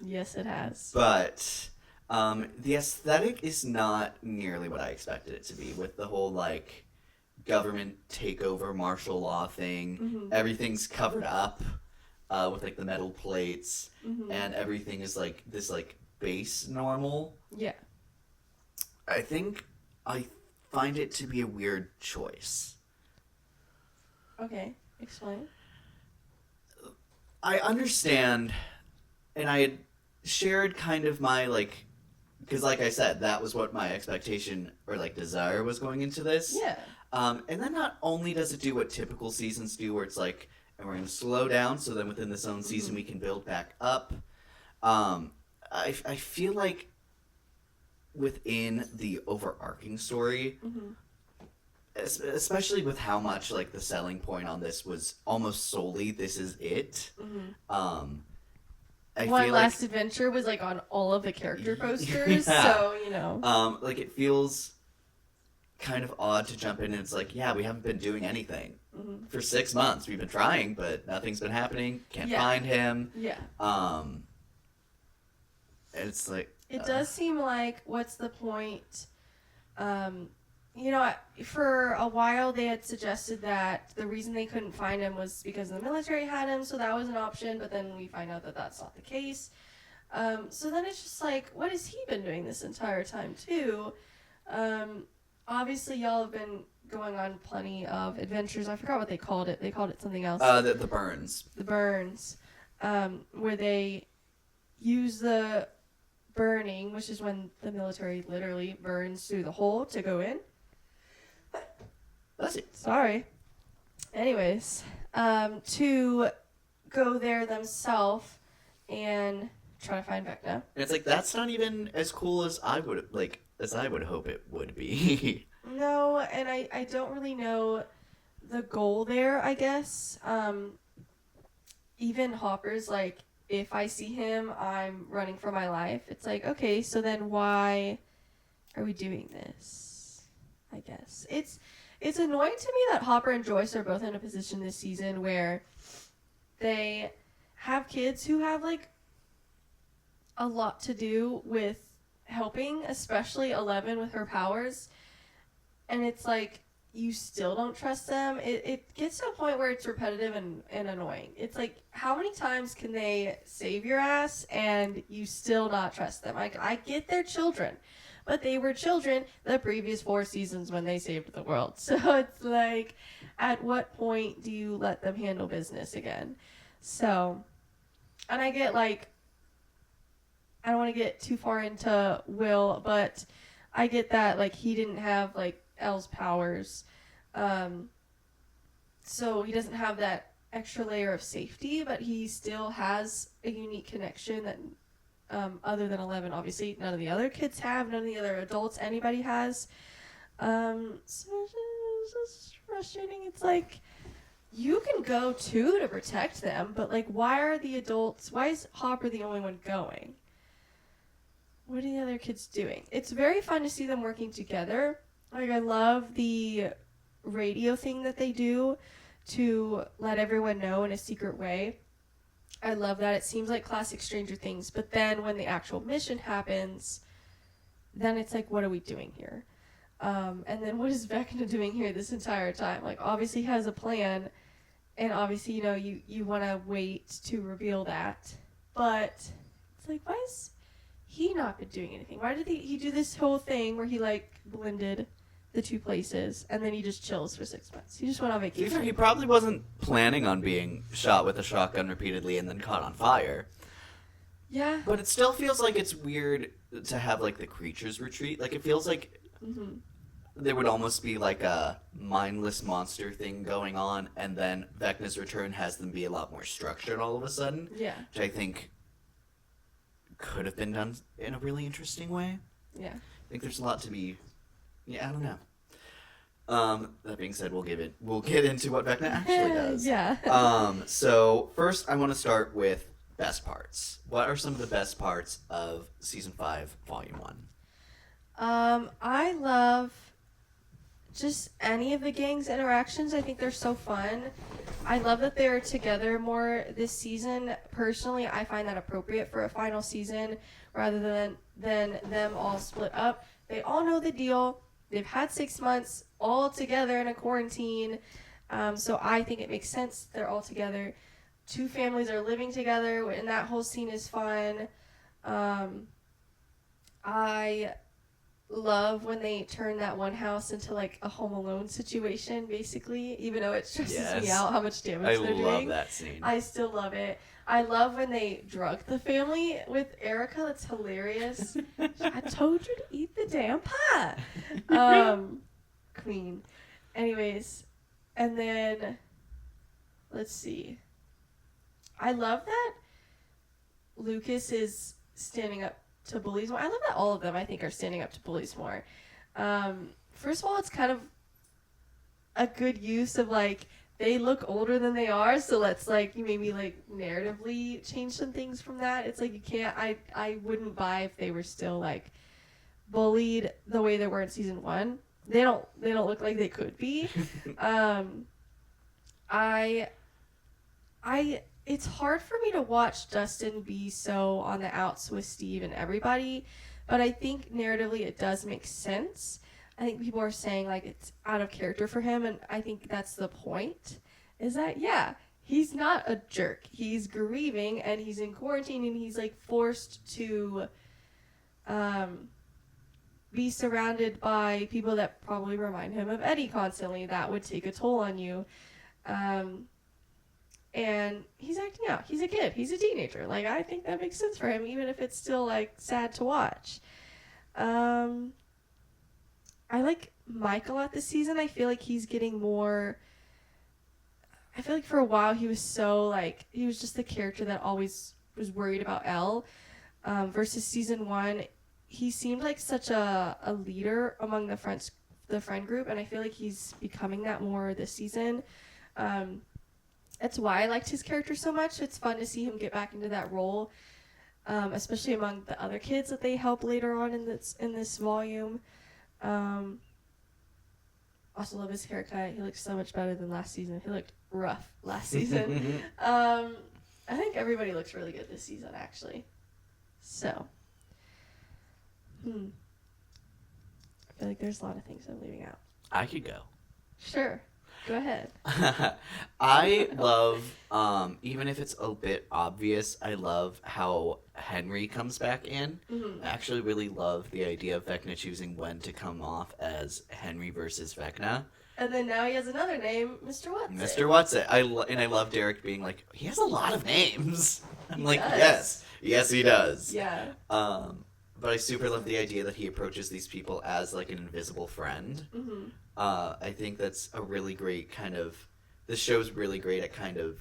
Yes, it has. But the aesthetic is not nearly what I expected it to be, with the whole like government takeover martial law thing. Everything's covered up with like the metal plates, and everything is like this like base normal. Yeah. I think I find it to be a weird choice. Okay, explain. I understand, and I had shared kind of my like, because like I said, that was what my expectation or like desire was going into this. Yeah. And then not only does it do what typical seasons do, where it's like, and we're going to slow down, so then within this own season we can build back up. I feel like within the overarching story, especially with how much like the selling point on this was almost solely this is it. I One feel Last like, Adventure was like on all of the character posters, Yeah. so you know. like it feels kind of odd to jump in and it's like, yeah, we haven't been doing anything for 6 months. We've been trying, but nothing's been happening. Can't find him. Yeah. And it's like It does seem like, what's the point? You know, for a while they had suggested that the reason they couldn't find him was because the military had him, so that was an option, but then we find out that that's not the case. So then it's just like, what has he been doing this entire time, too? Obviously, y'all have been going on plenty of adventures. I forgot what they called it. They called it something else. the burns. The burns, where they use the burning, which is when the military literally burns through the hole to go in. That's it. Sorry. Anyways, to go there themselves and try to find Vecna. And it's like, that's not even as cool as I would hope it would be. No, and I don't really know the goal there, I guess. Even Hopper's like, if I see him, I'm running for my life. It's like, okay, so then why are we doing this? I guess. It's annoying to me that Hopper and Joyce are both in a position this season where they have kids who have, like, a lot to do with helping, especially 11 with her powers. And it's like, you still don't trust them. It gets to a point where it's repetitive and annoying. It's like, how many times can they save your ass and you still not trust them? Like, I get they're children, but they were children the previous 4 seasons when they saved the world. So it's like, at what point do you let them handle business again? So, and I get, like, I don't want to get too far into Will, but I get that, like, he didn't have, like, Elle's powers. So he doesn't have that extra layer of safety, but he still has a unique connection that, other than 11, obviously, none of the other kids have, none of the other adults anybody has. So it's just frustrating. It's like, you can go too to protect them, but, like, why is Hopper the only one going? What are the other kids doing? It's very fun to see them working together. Like, I love the radio thing that they do to let everyone know in a secret way. I love that. It seems like classic Stranger Things, but then when the actual mission happens, then it's like, what are we doing here? And then what is Vecna doing here this entire time? Like, obviously he has a plan, and obviously, you know, you want to wait to reveal that. But it's like, why has he not been doing anything? Why did he do this whole thing where he, like, blended the 2 places, and then he just chills for 6 months? He just went on vacation. He probably wasn't planning on being shot with a shotgun repeatedly and then caught on fire. Yeah. But it still feels like it's weird to have, like, the creatures retreat. Like, it feels like there would almost be, like, a mindless monster thing going on, and then Vecna's return has them be a lot more structured all of a sudden. Yeah. Which I think could have been done in a really interesting way. Yeah. I think there's a lot to be... Yeah, I don't know. That being said, we'll get into what Vecna actually does. Yeah. So first I want to start with best parts. What are some of the best parts of season 5, volume 1? I love just any of the gang's interactions. I think they're so fun. I love that they're together more this season. Personally, I find that appropriate for a final season rather than them all split up. They all know the deal. They've had 6 months all together in a quarantine. So I think it makes sense they're all together. 2 families are living together, and that whole scene is fun. I love when they turn that one house into, like, a Home Alone situation, basically, even though it stresses me out how much damage they're doing. I love that scene. I still love it. I love when they drug the family with Erica. That's hilarious. I told you to eat the damn pie. Queen. Anyways, and then, let's see. I love that Lucas is standing up to bullies more. I love that all of them, I think, are standing up to bullies more. First of all, it's kind of a good use of, like, they look older than they are, so let's, like, maybe, like, narratively change some things from that. It's like, you can't, I wouldn't buy if they were still, like, bullied the way they were in season 1. They don't look like they could be. It's hard for me to watch Dustin be so on the outs with Steve and everybody, but I think narratively it does make sense. I think people are saying, like, it's out of character for him, and I think that's the point, is that, yeah, he's not a jerk. He's grieving, and he's in quarantine, and he's, like, forced to be surrounded by people that probably remind him of Eddie constantly. That would take a toll on you. And he's acting out. He's a kid. He's a teenager. Like, I think that makes sense for him, even if it's still, like, sad to watch. I like Mike a lot this season. I feel like he's getting more I feel like for a while he was so like he was just the character that always was worried about Elle. Versus season 1, he seemed like such a leader among the friend group, and I feel like he's becoming that more this season. That's why I liked his character so much. It's fun to see him get back into that role, especially among the other kids that they help later on in this volume. Also love his haircut. He looks so much better than last season. He looked rough last season. I think everybody looks really good this season, actually. So, I feel like there's a lot of things I'm leaving out. I could go. Sure. Go ahead. I love, even if it's a bit obvious, I love how Henry comes back in. I actually really love the idea of Vecna choosing when to come off as Henry versus Vecna. And then now he has another name, Mr. What's Mr. What's It. And I love Derek being like, he has a lot of names. I'm like, does. yes, he does. Yeah. But I super love the idea that he approaches these people as like an invisible friend. I think that's a really great kind of. This show's really great at kind of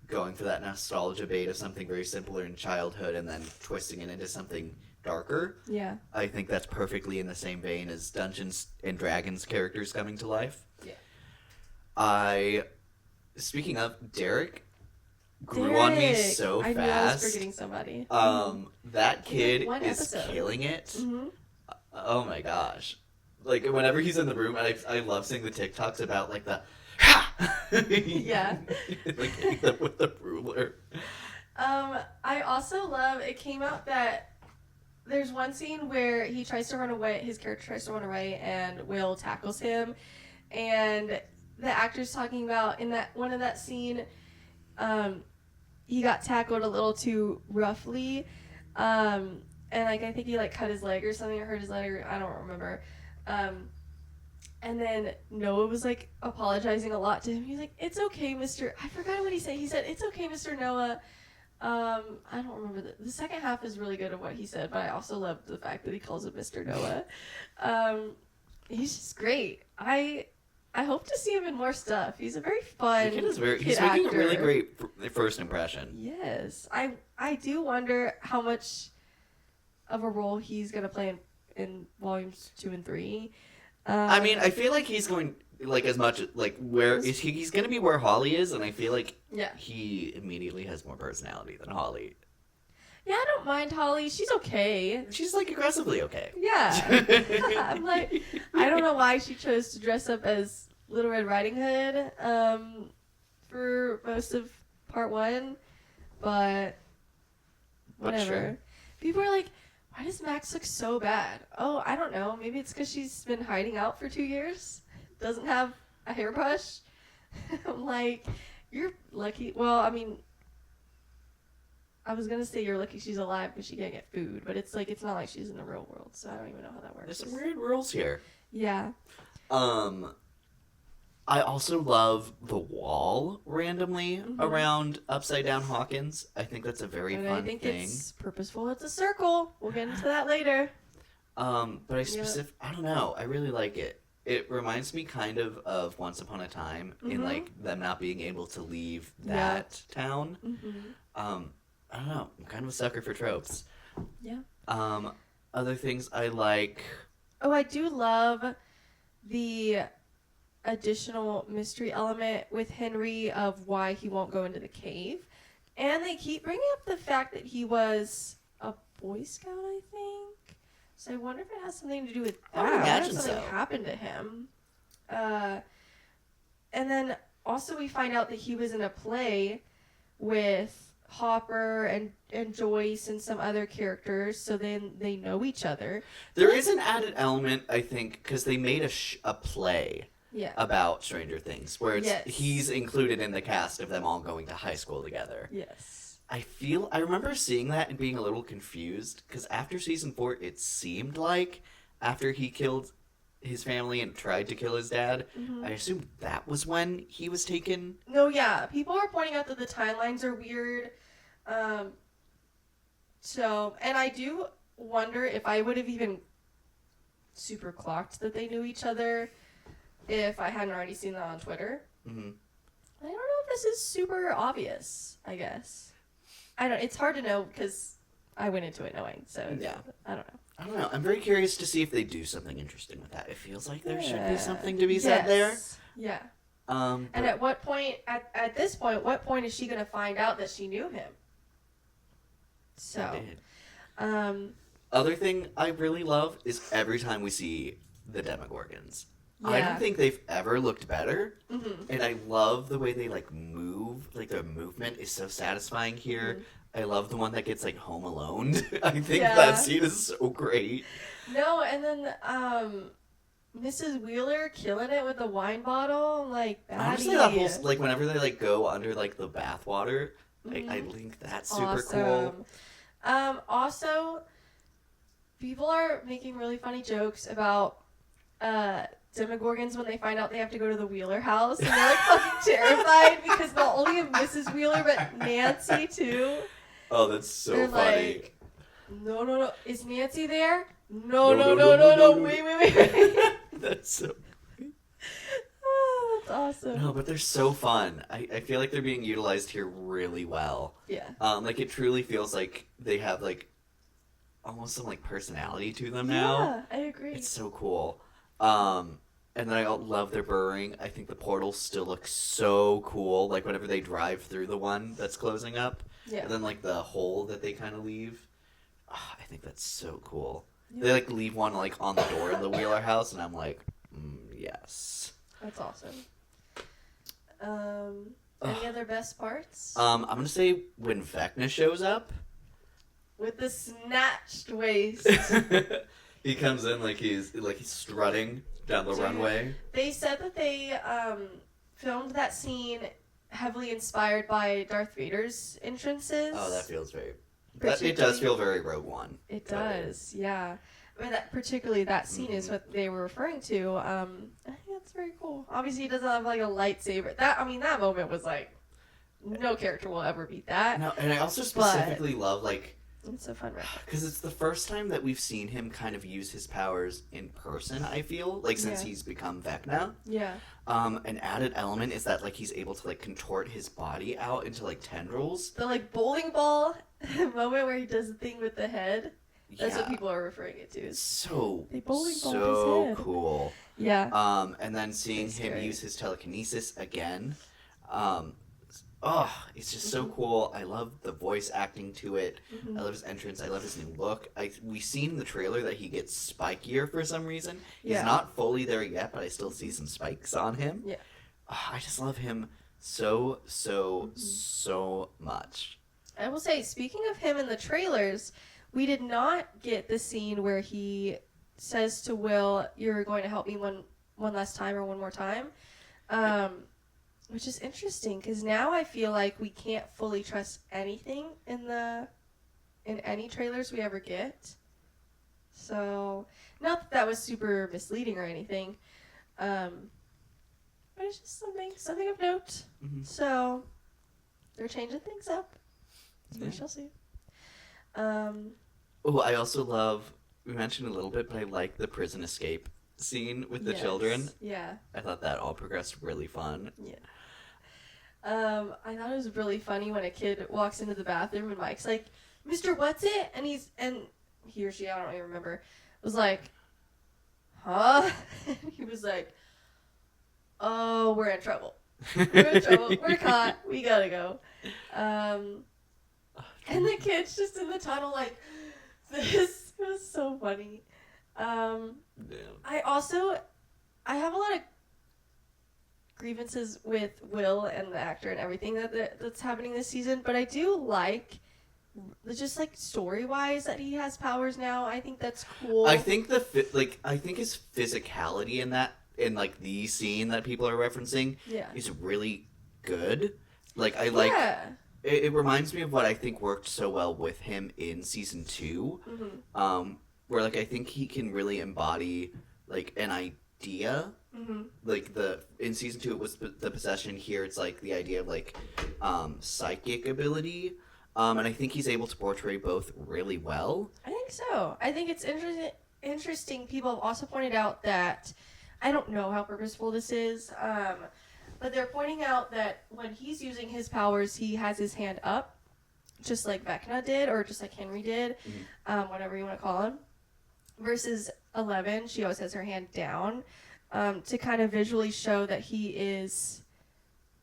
going for that nostalgia bait of something very simpler in childhood and then twisting it into something darker. Yeah. I think that's perfectly in the same vein as Dungeons and Dragons characters coming to life. Yeah. Speaking of, Derek grew on me so I fast. knew I was forgetting somebody. That kid one is episode. killing it. Oh my gosh. Like, whenever he's in the room, I love seeing the TikToks about, like, the ha! Yeah. Like, hitting them with the ruler. I also love, it came out that there's one scene where he tries to run away, his character tries to run away, and Will tackles him. And the actor's talking about, in that one of that scene, he got tackled a little too roughly. And, like, I think he, like, cut his leg or something, or hurt his leg, or I don't remember. And then Noah was, like, apologizing a lot to him. He's like, it's okay, Mr. I forgot what he said. He said, it's okay, Mr. Noah. I don't remember. The second half is really good of what he said, but I also love the fact that he calls him Mr. Noah. He's just great. I hope to see him in more stuff. He's a very fun He's kid making actor. a really great first impression. Yes. I do wonder how much of a role he's going to play in volumes 2 and 3. I mean, I feel like he's going, like, as much, like, he's going to be where Holly is, and I feel like he immediately has more personality than Holly. Yeah, I don't mind Holly. She's okay. She's, like, aggressively okay. Yeah. I'm like, I don't know why she chose to dress up as Little Red Riding Hood for most of part 1, but whatever. Sure. People are like, why does Max look so bad? Oh, I don't know. Maybe it's because she's been hiding out for 2 years. Doesn't have a hairbrush. I'm like, you're lucky. Well, I mean, I was going to say you're lucky she's alive because she can't get food. But it's like, it's not like she's in the real world. So I don't even know how that works. There's some weird rules here. Yeah. I also love the wall randomly around Upside Down Hawkins. I think that's a very fun thing. I think it's purposeful. It's a circle. We'll get into that later. But I don't know. I really like it. It reminds me kind of Once Upon a Time in, like, them not being able to leave that town. I don't know. I'm kind of a sucker for tropes. Yeah. Other things I like. Oh, I do love the additional mystery element with Henry of why he won't go into the cave. And they keep bringing up the fact that he was a Boy Scout, I think. So I wonder if it has something to do with that. I would imagine something so. happened to him. And then also we find out that he was in a play with Hopper and Joyce and some other characters, so then they know each other. There is an added element, I think, because they made a play about Stranger Things, where he's included in the cast of them all going to high school together. Yes. I remember seeing that and being a little confused, because after season 4, it seemed like after he killed his family and tried to kill his dad, I assumed that was when he was taken. No, yeah. People are pointing out that the timelines are weird. And I do wonder if I would have even super clocked that they knew each other if I hadn't already seen that on Twitter. I don't know if if this is super obvious, I guess. It's hard to know because I went into it knowing, so Yeah. I don't know. I don't know. I'm very curious to see if they do something interesting with that. It feels like there should be something to be said there. Yeah. And at what point, at this point, what point is she going to find out that she knew him? So, other thing I really love is every time we see the Demogorgons. I Yeah. don't think they've ever looked better, Mm-hmm. and I love the way they like move. Like their movement is so satisfying here. Mm-hmm. I love the one that gets like home alone. I think Yeah. that scene is so great. No, and then Mrs. Wheeler killing it with the wine bottle, like baddie. Honestly, that whole like whenever they like go under like the bathwater, I think that's super cool. Also, people are making really funny jokes about Demogorgons when they find out they have to go to the Wheeler house, and they're like fucking terrified because not only of Mrs. Wheeler but Nancy too. Oh, that's so They're funny. like, no, is Nancy there? No, wait. That's so. Oh, that's awesome. No, but they're so fun. I feel like they're being utilized here really well. Yeah. Like it truly feels like they have like almost some like personality to them now. Yeah, I agree. It's so cool. And then I love their burrowing. I think the portals still look so cool. Like whenever they drive through the one that's closing up, Yeah. and then like the hole that they kind of leave. I think that's so cool. Yeah. They like leave one like on the door in the Wheeler house, and I'm like, yes. That's awesome. Any other best parts? I'm gonna say when Vecna shows up. With the snatched waist. He comes in like he's strutting down the runway. They said that they filmed that scene heavily inspired by Darth Vader's entrances. Oh, that feels very. It does feel very Rogue One. It does, yeah. I mean, particularly that scene is what they were referring to. I think that's very cool. Obviously, he doesn't have like a lightsaber. That moment was like, no character will ever beat that. No, and I also specifically love like. It's a fun reference. Because it's the first time that we've seen him kind of use his powers in person, I feel, like since he's become Vecna. Yeah. An added element is that like he's able to like contort his body out into like tendrils. The like bowling ball moment where he does the thing with the head. That's what people are referring it to. It's so They bowling balled his so head. cool. Yeah. And then seeing That's him scary. use his telekinesis again. It's just so cool. I love the voice acting to it. I love his entrance. I love his new look. We've seen in the trailer that he gets spikier for some reason. He's Yeah. not fully there yet, but I still see some spikes on him. Yeah. I just love him so much. I will say, speaking of him in the trailers, we did not get the scene where he says to Will, "You're going to help me one last time or one more time," which is interesting because now I feel like we can't fully trust anything in any trailers we ever get. So, not that was super misleading or anything, but it's just something of note. Mhm. So, they're changing things up. So Yeah. we shall see. Oh, I also love. We mentioned a little bit, but I like the prison escape scene with the Yes. children. Yeah. I thought that all progressed really fun. Yeah. I thought it was really funny when a kid walks into the bathroom and Mike's like, "Mr. What's it?" And he or she, I don't even remember, was like, "Huh?" And he was like, "Oh, we're in trouble. We're in trouble. We're caught. We gotta go." And the kid's just in the tunnel like, this was so funny. Yeah. I have a lot of grievances with Will and the actor and everything that's happening this season, but I do like just like story-wise that he has powers now. I think that's cool. I think I think his physicality in like the scene that people are referencing Yeah. is really good. Like I like Yeah. it reminds me of what I think worked so well with him in season 2. Mm-hmm. Where like I think he can really embody like an idea. Mm-hmm. Like in season 2 it was the possession. Here it's like the idea of like psychic ability. And I think he's able to portray both really well. I think so. I think it's interesting. People have also pointed out that I don't know how purposeful this is, But they're pointing out that when he's using his powers, he has his hand up, just like Vecna did, or just like Henry did, whatever you want to call him. Versus 11, she always has her hand down, to kind of visually show that he is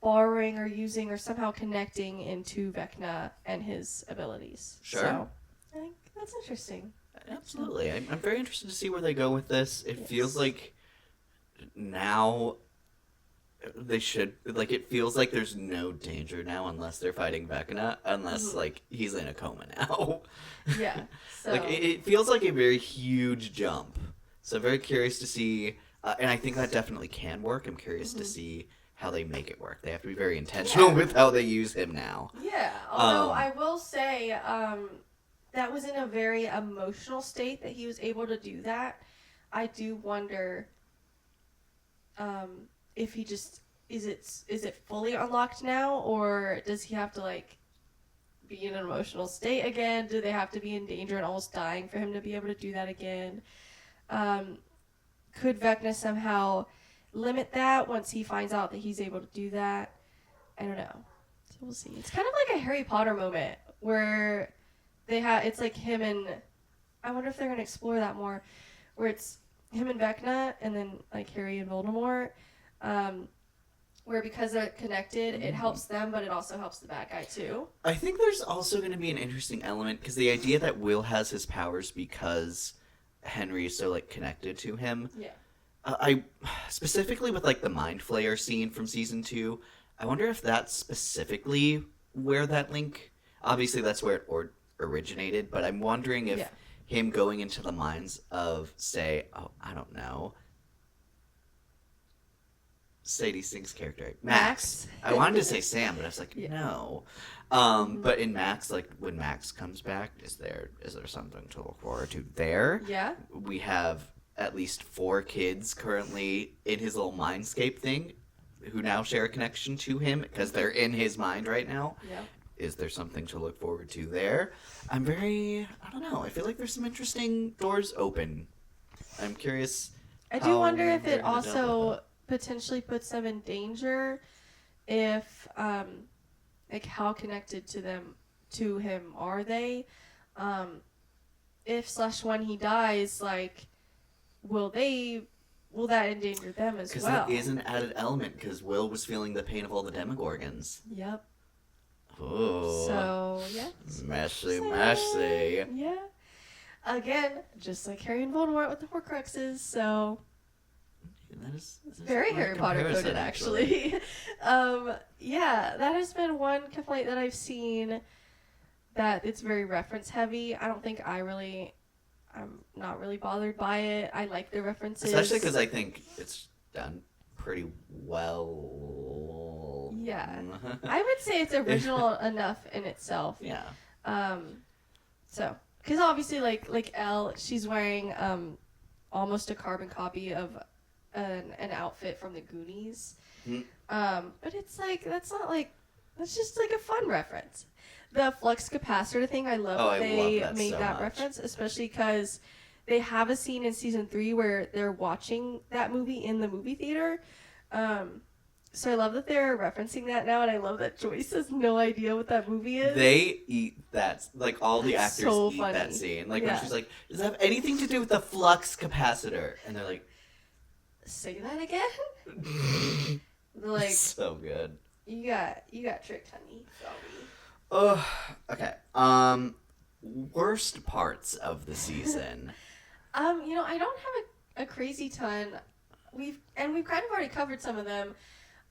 borrowing or using or somehow connecting into Vecna and his abilities. Sure. So, I think that's interesting. Absolutely. I'm very interested to see where they go with this. It feels like now they should, like, it feels like there's no danger now unless they're fighting Vecna, unless, like, he's in a coma now. Yeah. So. Like, it feels like a very huge jump. So I'm very curious to see, and I think that definitely can work. I'm curious to see how they make it work. They have to be very intentional with how they use him now. Yeah, although I will say that was in a very emotional state that he was able to do that. I do wonder if he just is it fully unlocked now, or does he have to like be in an emotional state again? Do they have to be in danger and almost dying for him to be able to do that again? Could Vecna somehow limit that once he finds out that he's able to do that? I don't know. So we'll see. It's kind of like a Harry Potter moment where it's like him and, I wonder if they're going to explore that more, where it's him and Vecna and then like Harry and Voldemort, where because they're connected, it helps them, but it also helps the bad guy too. I think there's also going to be an interesting element, because the idea that Will has his powers because Henry is so like connected to him. Yeah. I specifically with like the Mind Flayer scene from season 2, I wonder if that's specifically where that link. Obviously, that's where it originated, but I'm wondering if him going into the minds of, say, I don't know, Sadie Sink's character, Max. I wanted to say Sam, but I was like, no. But in Max, like when Max comes back, is there something to look forward to there? Yeah. We have at least 4 kids currently in his little mindscape thing who now share a connection to him because they're in his mind right now. Yeah. Is there something to look forward to there? I don't know. I feel like there's some interesting doors open. I'm curious. I do wonder if they're it gonna deal with also potentially puts them in danger if, like, how connected to him are they? If / when he dies, like, will that endanger them as well? because that is an added element, because Will was feeling the pain of all the Demogorgons. Yep. Oh. So, yeah. Messy. Yeah. Again, just like Harry and Voldemort with the Horcruxes, so... That is Very Harry Potter coded, actually. Yeah, that has been one complaint that I've seen, that it's very reference heavy. I don't think I'm not really bothered by it. I like the references. Especially because I think it's done pretty well. Yeah. I would say it's original enough in itself. Yeah. So, because obviously, like Elle, she's wearing almost a carbon copy of an outfit from the Goonies. But it's like, that's just like a fun reference. The flux capacitor thing, I love that they made so that much. reference, especially because they have a scene in season 3 where they're watching that movie in the movie theater. So I love that they're referencing that now, and I love that Joyce has no idea what that movie is. They eat that, like, all the That's actors so eat funny. that scene. Like, Yeah. when she's like, does that have anything to do with the flux capacitor? And they're like, Say that again? They're like, so good. you got tricked, honey. Sorry. Oh, okay. Worst parts of the season. I don't have a crazy ton. We've kind of already covered some of them.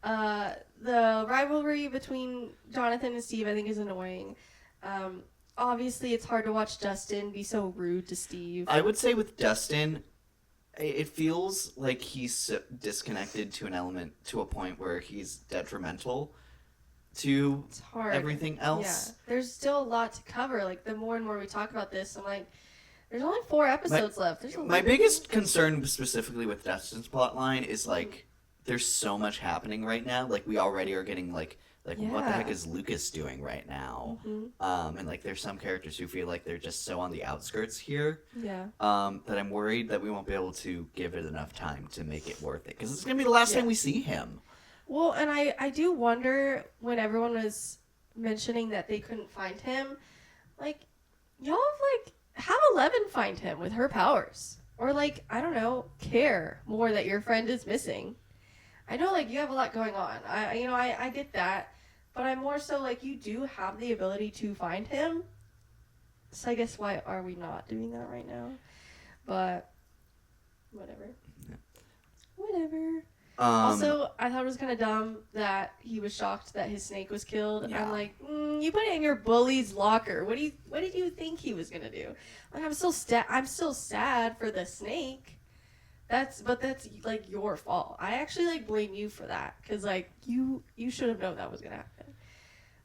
The rivalry between Jonathan and Steve, I think, is annoying. Obviously, it's hard to watch Dustin be so rude to Steve. I would say with Dustin, it feels like he's so disconnected to a point where he's detrimental to It's hard. everything else. Yeah, there's still a lot to cover. Like, the more and more we talk about this, I'm like, there's only 4 episodes left. There's My biggest concern specifically with Dustin's plotline is, like, there's so much happening right now. Like, we already are getting, like what the Yeah. heck is Lucas doing right now? And, like, there's some characters who feel like they're just so on the outskirts here. Yeah. That I'm worried that we won't be able to give it enough time to make it worth it. Because it's going to be the last time we see him. Well, and I do wonder when everyone was mentioning that they couldn't find him, like, y'all have 11 find him with her powers. Or, like, I don't know, care more that your friend is missing. I know, like, you have a lot going on. I get that. But I'm more so, like, you do have the ability to find him. So I guess why are we not doing that right now? But, whatever. Yeah. Whatever. Also, I thought it was kind of dumb that he was shocked that his snake was killed. Yeah. I'm like, you put it in your bully's locker. What did you think he was gonna do? Like, I'm still sad for the snake. That's like your fault. I actually like blame you for that because like you should have known that was gonna happen.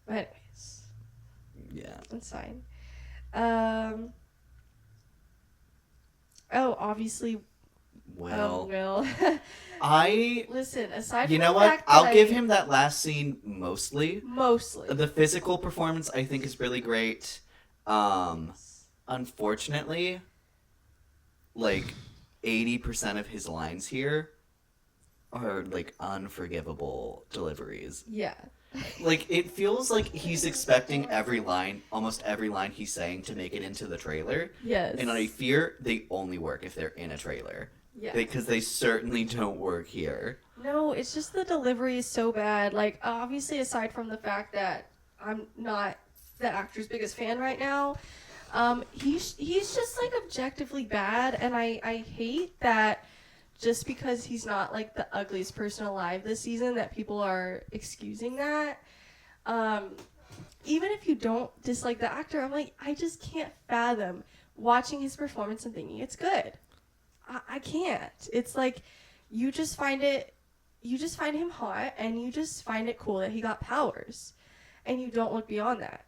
But anyways, Yeah. that's fine. Obviously. Well, Will. Listen. Aside You from know the what? fact that I'll give him that last scene mostly. mostly. The physical performance I think is really great. Unfortunately, like 80% of his lines here are like unforgivable deliveries. Yeah. Like it feels like he's expecting almost every line he's saying to make it into the trailer. Yes. And I fear they only work if they're in a trailer. Yeah. Because they certainly don't work here. No, it's just the delivery is so bad. Like, obviously, aside from the fact that I'm not the actor's biggest fan right now, he's just, like, objectively bad, and I hate that just because he's not, like, the ugliest person alive this season that people are excusing that. Even if you don't dislike the actor, I'm like, I just can't fathom watching his performance and thinking it's good. I can't. It's like you just find him hot and you just find it cool that he got powers and you don't look beyond that.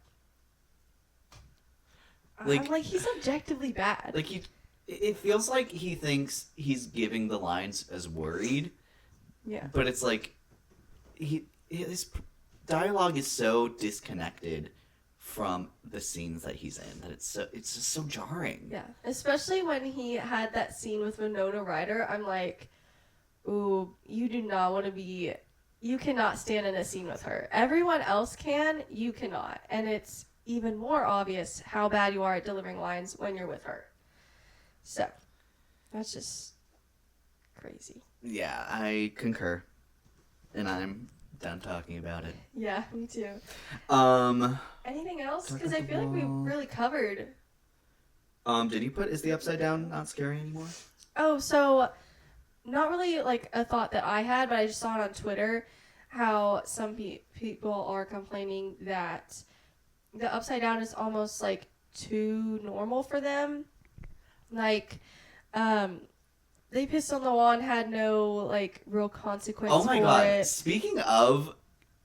Like, I'm like, he's objectively bad. Like it feels like he thinks he's giving the lines as worried. Yeah. But it's like his dialogue is so disconnected from the scenes that he's in that it's just so jarring. Yeah. Especially when he had that scene with Winona Ryder, I'm like, ooh, you do not want to be, you cannot stand in a scene with her. Everyone else can, you cannot. And it's even more obvious how bad you are at delivering lines when you're with her. So, that's just crazy. Yeah, I concur. And I'm done talking about it. Yeah, me too. Anything else? Because I feel like we really covered. Did you put, is the Upside Down not scary anymore? Oh, so not really like a thought that I had, but I just saw it on Twitter how some people are complaining that the Upside Down is almost like too normal for them. Like, they pissed on the wall and had no like real consequence. Oh my for god! it. Speaking of,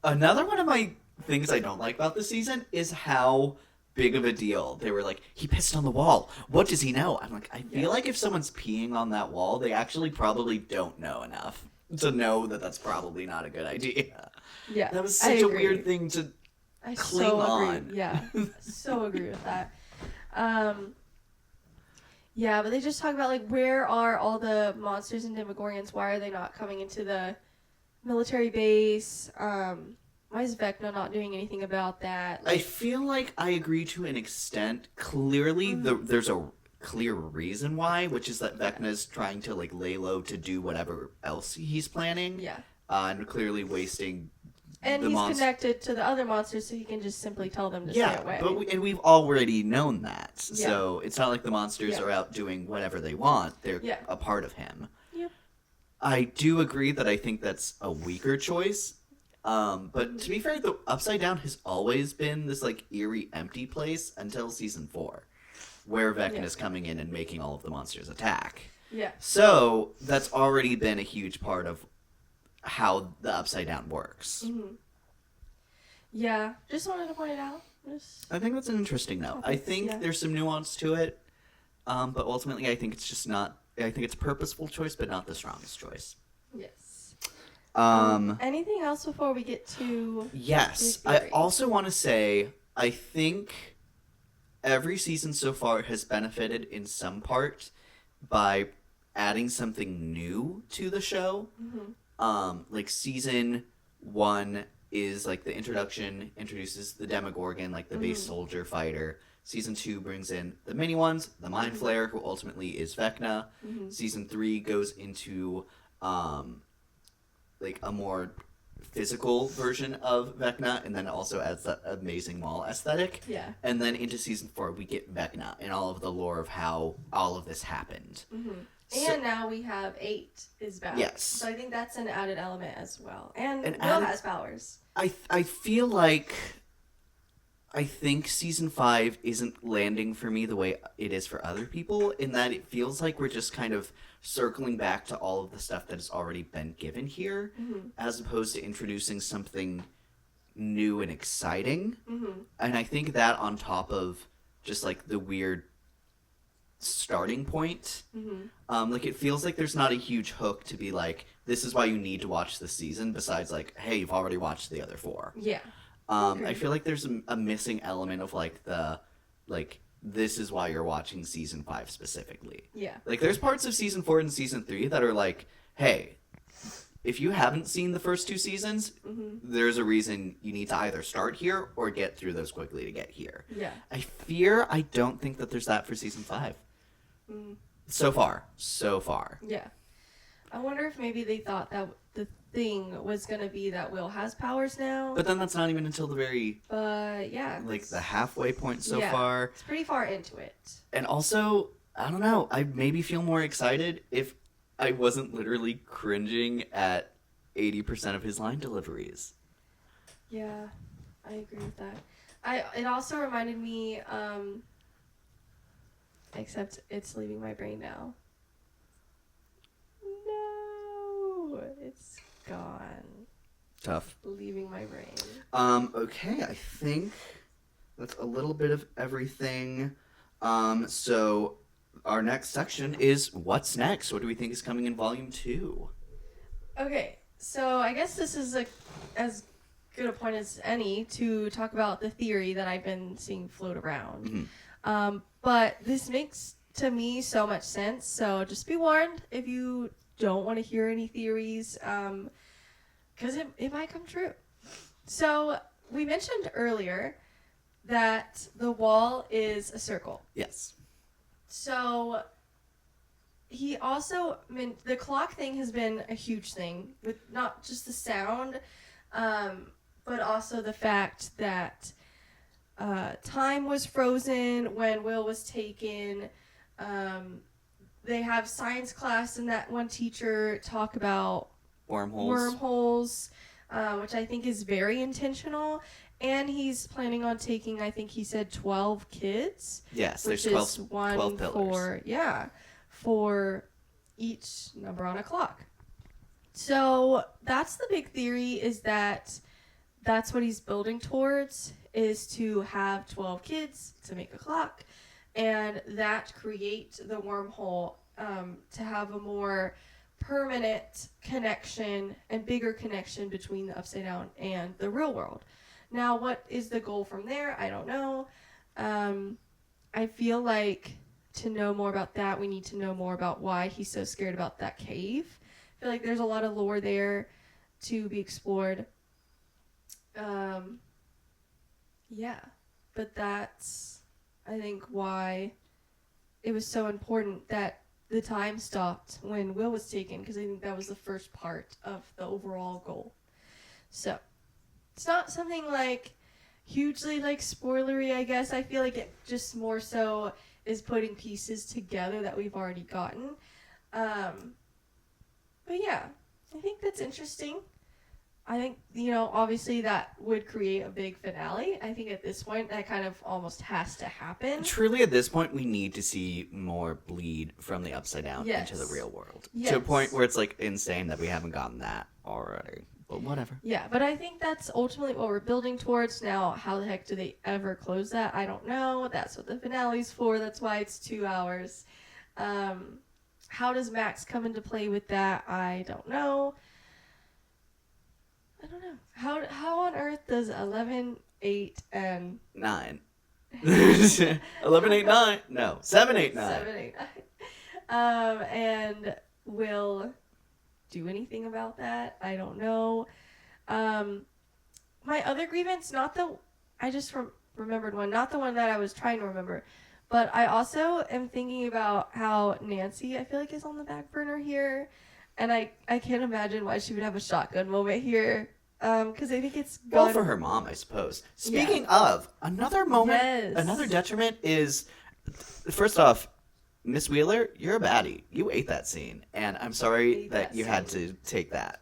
another one of my things I don't like about this season is how big of a deal they were. Like, he pissed on the wall. What does he know? I'm like, I feel like if someone's peeing on that wall, they actually probably don't know enough to know that that's probably not a good idea. Yeah, That was such a weird thing to cling on. Agree. Yeah, so agree with that. Yeah, but they just talk about, like, where are all the monsters and Demogorgons? Why are they not coming into the military base? Why is Vecna not doing anything about that? I feel like I agree to an extent. Clearly, there's a clear reason why, which is that Vecna's trying to, like, lay low to do whatever else he's planning. Yeah. And clearly wasting and the he's connected to the other monsters, so he can just simply tell them to stay away. But we've already known that. So it's not like the monsters are out doing whatever they want. They're a part of him. Yep. I do agree that I think that's a weaker choice. But to be fair, the Upside Down has always been this like eerie, empty place until season 4, where Vecna is coming in and making all of the monsters attack. Yeah. So that's already been a huge part of how the Upside Down works. Mm-hmm. Yeah, just wanted to point it out. I think that's an interesting note. I think there's some nuance to it, but ultimately I think it's just not. I think it's a purposeful choice, but not the strongest choice. Yes. Anything else before we get to? Yes, I also want to say I think every season so far has benefited in some part by adding something new to the show. Mm-hmm. Like season 1 is like the introduction, introduces the Demogorgon, like the base soldier fighter. Season 2 brings in the mini ones, the Mind Flayer, who ultimately is Vecna. Season 3 goes into like a more physical version of Vecna, and then also adds that amazing mall aesthetic. Yeah. And then into Season 4, we get Vecna and all of the lore of how all of this happened. And now we have 8 is back. Yes. So I think that's an added element as well. And Will added- has powers. I feel like I think Season 5 isn't landing for me the way it is for other people, in that it feels like we're just kind of circling back to all of the stuff that has already been given here, as opposed to introducing something new and exciting. And I think that on top of just like the weird starting point, like it feels like there's not a huge hook to be like, this is why you need to watch this season, besides like, hey, you've already watched the other 4. Yeah. I feel like there's a missing element of like this is why you're watching Season 5 specifically. Yeah. Like there's parts of Season 4 and Season 3 that are like, hey, if you haven't seen the first 2 seasons, there's a reason you need to either start here or get through those quickly to get here. Yeah. I don't think that there's that for Season 5. So far. Yeah. I wonder if maybe they thought that the thing was going to be that Will has powers now. But then that's not even until the very, yeah. like, the halfway point so Yeah. far. It's pretty far into it. And also, I don't know, I maybe feel more excited if I wasn't literally cringing at 80% of his line deliveries. Yeah, I agree with that. It also reminded me, except it's leaving my brain now. No, it's gone. Tough. Leaving my brain. Okay, I think that's a little bit of everything. So our next section is what's next? What do we think is coming in Volume 2? Okay, so I guess this is as good a point as any to talk about the theory that I've been seeing float around. But this makes, to me, so much sense. So just be warned if you don't want to hear any theories, because it might come true. So we mentioned earlier that the wall is a circle. Yes. So he also, the clock thing has been a huge thing, with not just the sound, but also the fact that time was frozen when Will was taken. They have science class, and that one teacher talk about wormholes, which I think is very intentional. And he's planning on taking, I think he said 12 kids. Yes, which there's is 12 pillars. For each number on a clock. So that's the big theory, is that that's what he's building towards, is to have 12 kids to make a clock, and that create the wormhole, to have a more permanent connection and bigger connection between the Upside Down and the real world. Now, what is the goal from there? I don't know. I feel like to know more about that, we need to know more about why he's so scared about that cave. I feel like there's a lot of lore there to be explored. Yeah, but that's, I think, why it was so important that the time stopped when Will was taken, because I think that was the first part of the overall goal. So it's not something like hugely like spoilery, I guess. I feel like it just more so is putting pieces together that we've already gotten. But yeah, I think that's interesting. I think, obviously that would create a big finale. I think at this point that kind of almost has to happen. Truly, at this point, we need to see more bleed from the Upside Down into the real world. Yes. To a point where it's, like, insane that we haven't gotten that already. But whatever. Yeah, but I think that's ultimately what we're building towards. Now, how the heck do they ever close that? I don't know. That's what the finale's for. That's why it's 2 hours. How does Max come into play with that? I don't know. How on earth does 11, 8, and 9. 11, 8, 9. No, 7, 8, 9. 7, 8, 9. And Will do anything about that? I don't know. My other grievance, I just remembered one, not the one that I was trying to remember, but I also am thinking about how Nancy, I feel like, is on the back burner here, and I can't imagine why she would have a shotgun moment here, because I think it's Well, gone. for her mom, I suppose. Speaking of, another moment, Yes. another detriment is, first off, Miss Wheeler, you're a baddie. You ate that scene, and I'm sorry Ate that that you had to scene. take that.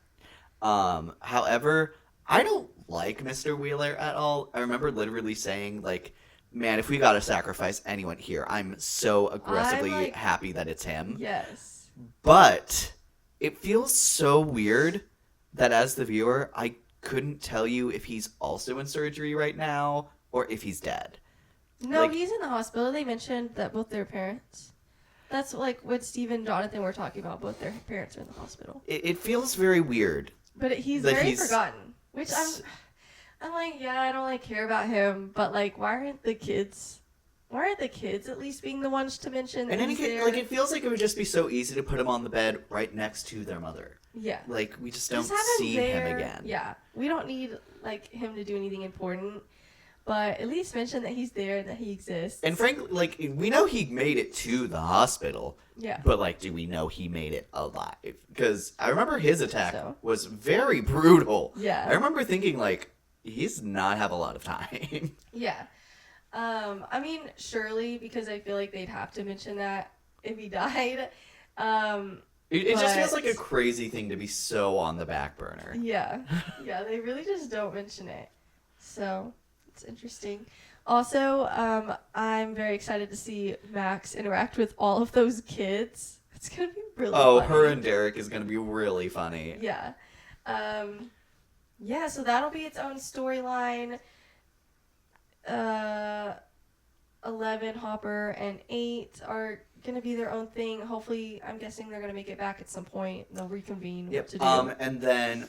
However, I don't like Mr. Wheeler at all. I remember literally saying, like, man, if we gotta sacrifice anyone here, I'm so aggressively like- happy that it's him. Yes. But it feels so weird that as the viewer, I couldn't tell you if he's also in surgery right now or if he's dead. No, Like- he's in the hospital. They mentioned that both their parents. That's like what Steve and Jonathan were talking about. Both their parents are in the hospital. It feels very weird. But he's That very he's- forgotten. Which I'm like, yeah, I don't like care about him. But like, why aren't the kids at least being the ones to mention? In that any he's case, there? like, it feels like it would just be so easy to put him on the bed right next to their mother. Yeah. Like, we just don't Just have see there. him again. Yeah, we don't need like him to do anything important, but at least mention that he's there and that he exists. And frankly, like, we know he made it to the hospital. Yeah. But, like, do we know he made it alive? Because I remember his attack So. was very brutal. Yeah. I remember thinking, like, he's not have a lot of time. Yeah. I mean, surely, because I feel like they'd have to mention that if he died. It just feels But- like a crazy thing to be so on the back burner. Yeah. Yeah, they really just don't mention it. So, it's interesting. Also, I'm very excited to see Max interact with all of those kids. It's going to be really Oh, funny. her and Derek is going to be really funny. Yeah. Yeah, so that'll be its own storyline. 11, Hopper, and 8 are going to be their own thing. Hopefully, I'm guessing they're going to make it back at some point. They'll reconvene what to do. And then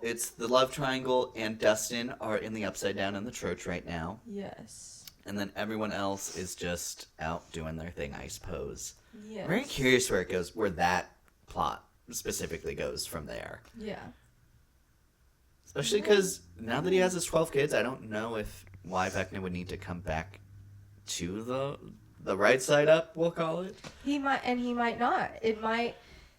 it's the love triangle and Dustin are in the Upside Down in the church right now. Yes. And then everyone else is just out doing their thing, I suppose. Yes. Very curious where that plot specifically goes from there. Yeah. Especially because now that he has his 12 kids, I don't know why Vecna would need to come back to the right side up, we'll call it. He might not.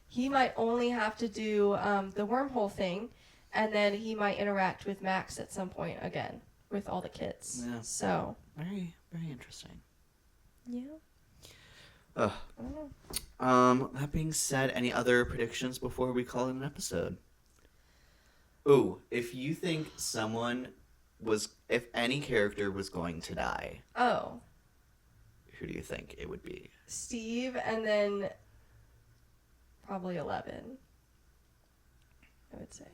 He might only have to do the wormhole thing, and then he might interact with Max at some point again with all the kids. Yeah. So. Very, very interesting. Yeah. Ugh. I don't know. That being said, any other predictions before we call it an episode? Ooh, if you think if any character was going to die, Oh, who do you think it would be? Steve, and then probably 11. I would say.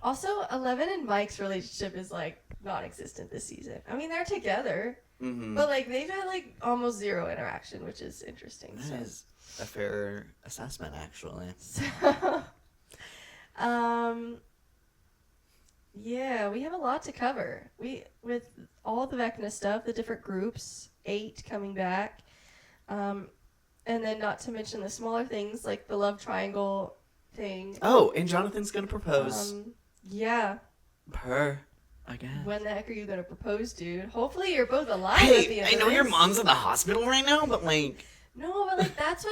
Also, 11 and Mike's relationship is like non-existent this season. I mean, they're together, Mm-hmm. but like they've had like almost zero interaction, which is interesting. That is a fair assessment, actually. So, yeah, we have a lot to cover. With all the Vecna stuff, the different groups, 8 coming back, and then not to mention the smaller things like the love triangle thing. Oh, and Jonathan's gonna propose. Yeah. Her again. When the heck are you gonna propose, dude? Hopefully you're both alive at the Hey, end I of know your this. mom's in the hospital right now, but like, No, but like that's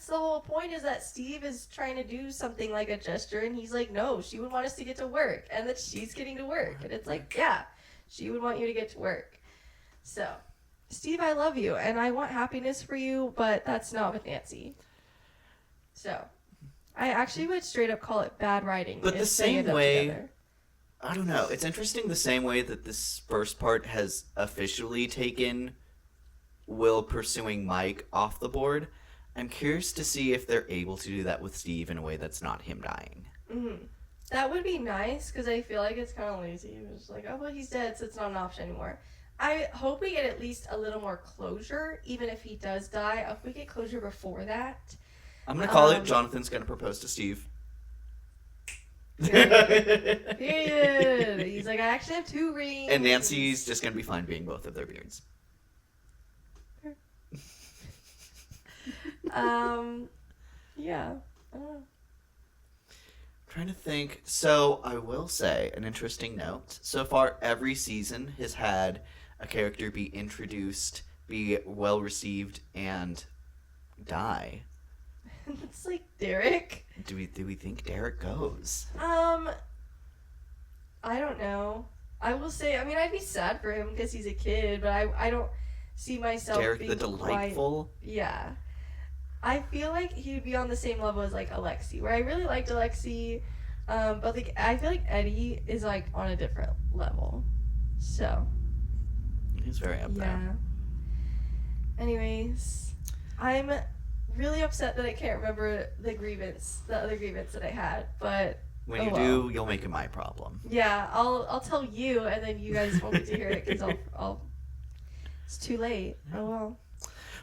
the whole point is that Steve is trying to do something like a gesture and he's like, no, she would want us to get to work and that she's getting to work. And it's like, yeah, she would want you to get to work. So, Steve, I love you and I want happiness for you, but that's not with Nancy. So, I actually would straight up call it bad writing. But the if they same end up way- together. I don't know. It's interesting the same way that this first part has officially taken Will pursuing Mike off the board. I'm curious to see if they're able to do that with Steve in a way that's not him dying. Mm-hmm. That would be nice because I feel like it's kind of lazy. It's like, oh, well, he's dead, so it's not an option anymore. I hope we get at least a little more closure, even if he does die. I hope we get closure before that. I'm gonna call it Jonathan's gonna propose to Steve. Period. He's like, I actually have 2 rings. And Nancy's just gonna be fine being both of their beards. Yeah. I don't know. Trying to think. So I will say an interesting note. So far, every season has had a character be introduced, be well received, and die. It's like Derek. Do we think Derek goes? I don't know. I will say, I mean, I'd be sad for him because he's a kid, but I don't see myself Derek being the Delightful. Yeah. I feel like he would be on the same level as, like, Alexi, where I really liked Alexi, but, like, I feel like Eddie is, like, on a different level. So. He's very up there. Anyways, I'm really upset that I can't remember the other grievance that I had, but When you do, you'll make it my problem. yeah, I'll tell you, and then you guys won't get to hear it because I'll. It's too late. Oh well.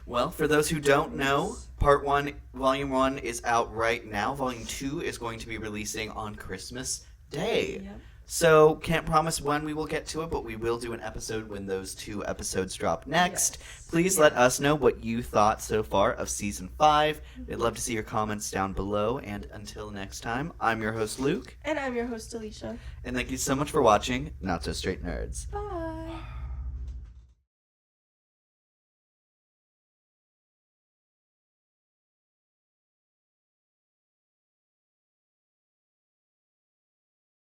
Well, for those who don't know, Part 1, Volume 1 is out right now. Volume 2 is going to be releasing on Christmas Day. Yep. So, can't promise when we will get to it, but we will do an episode when those 2 episodes drop next. Yes. Please let us know what you thought so far of Season 5. We'd love to see your comments down below. And until next time, I'm your host, Luke. And I'm your host, Alicia. And thank you so much for watching Not So Straight Nerds. Bye.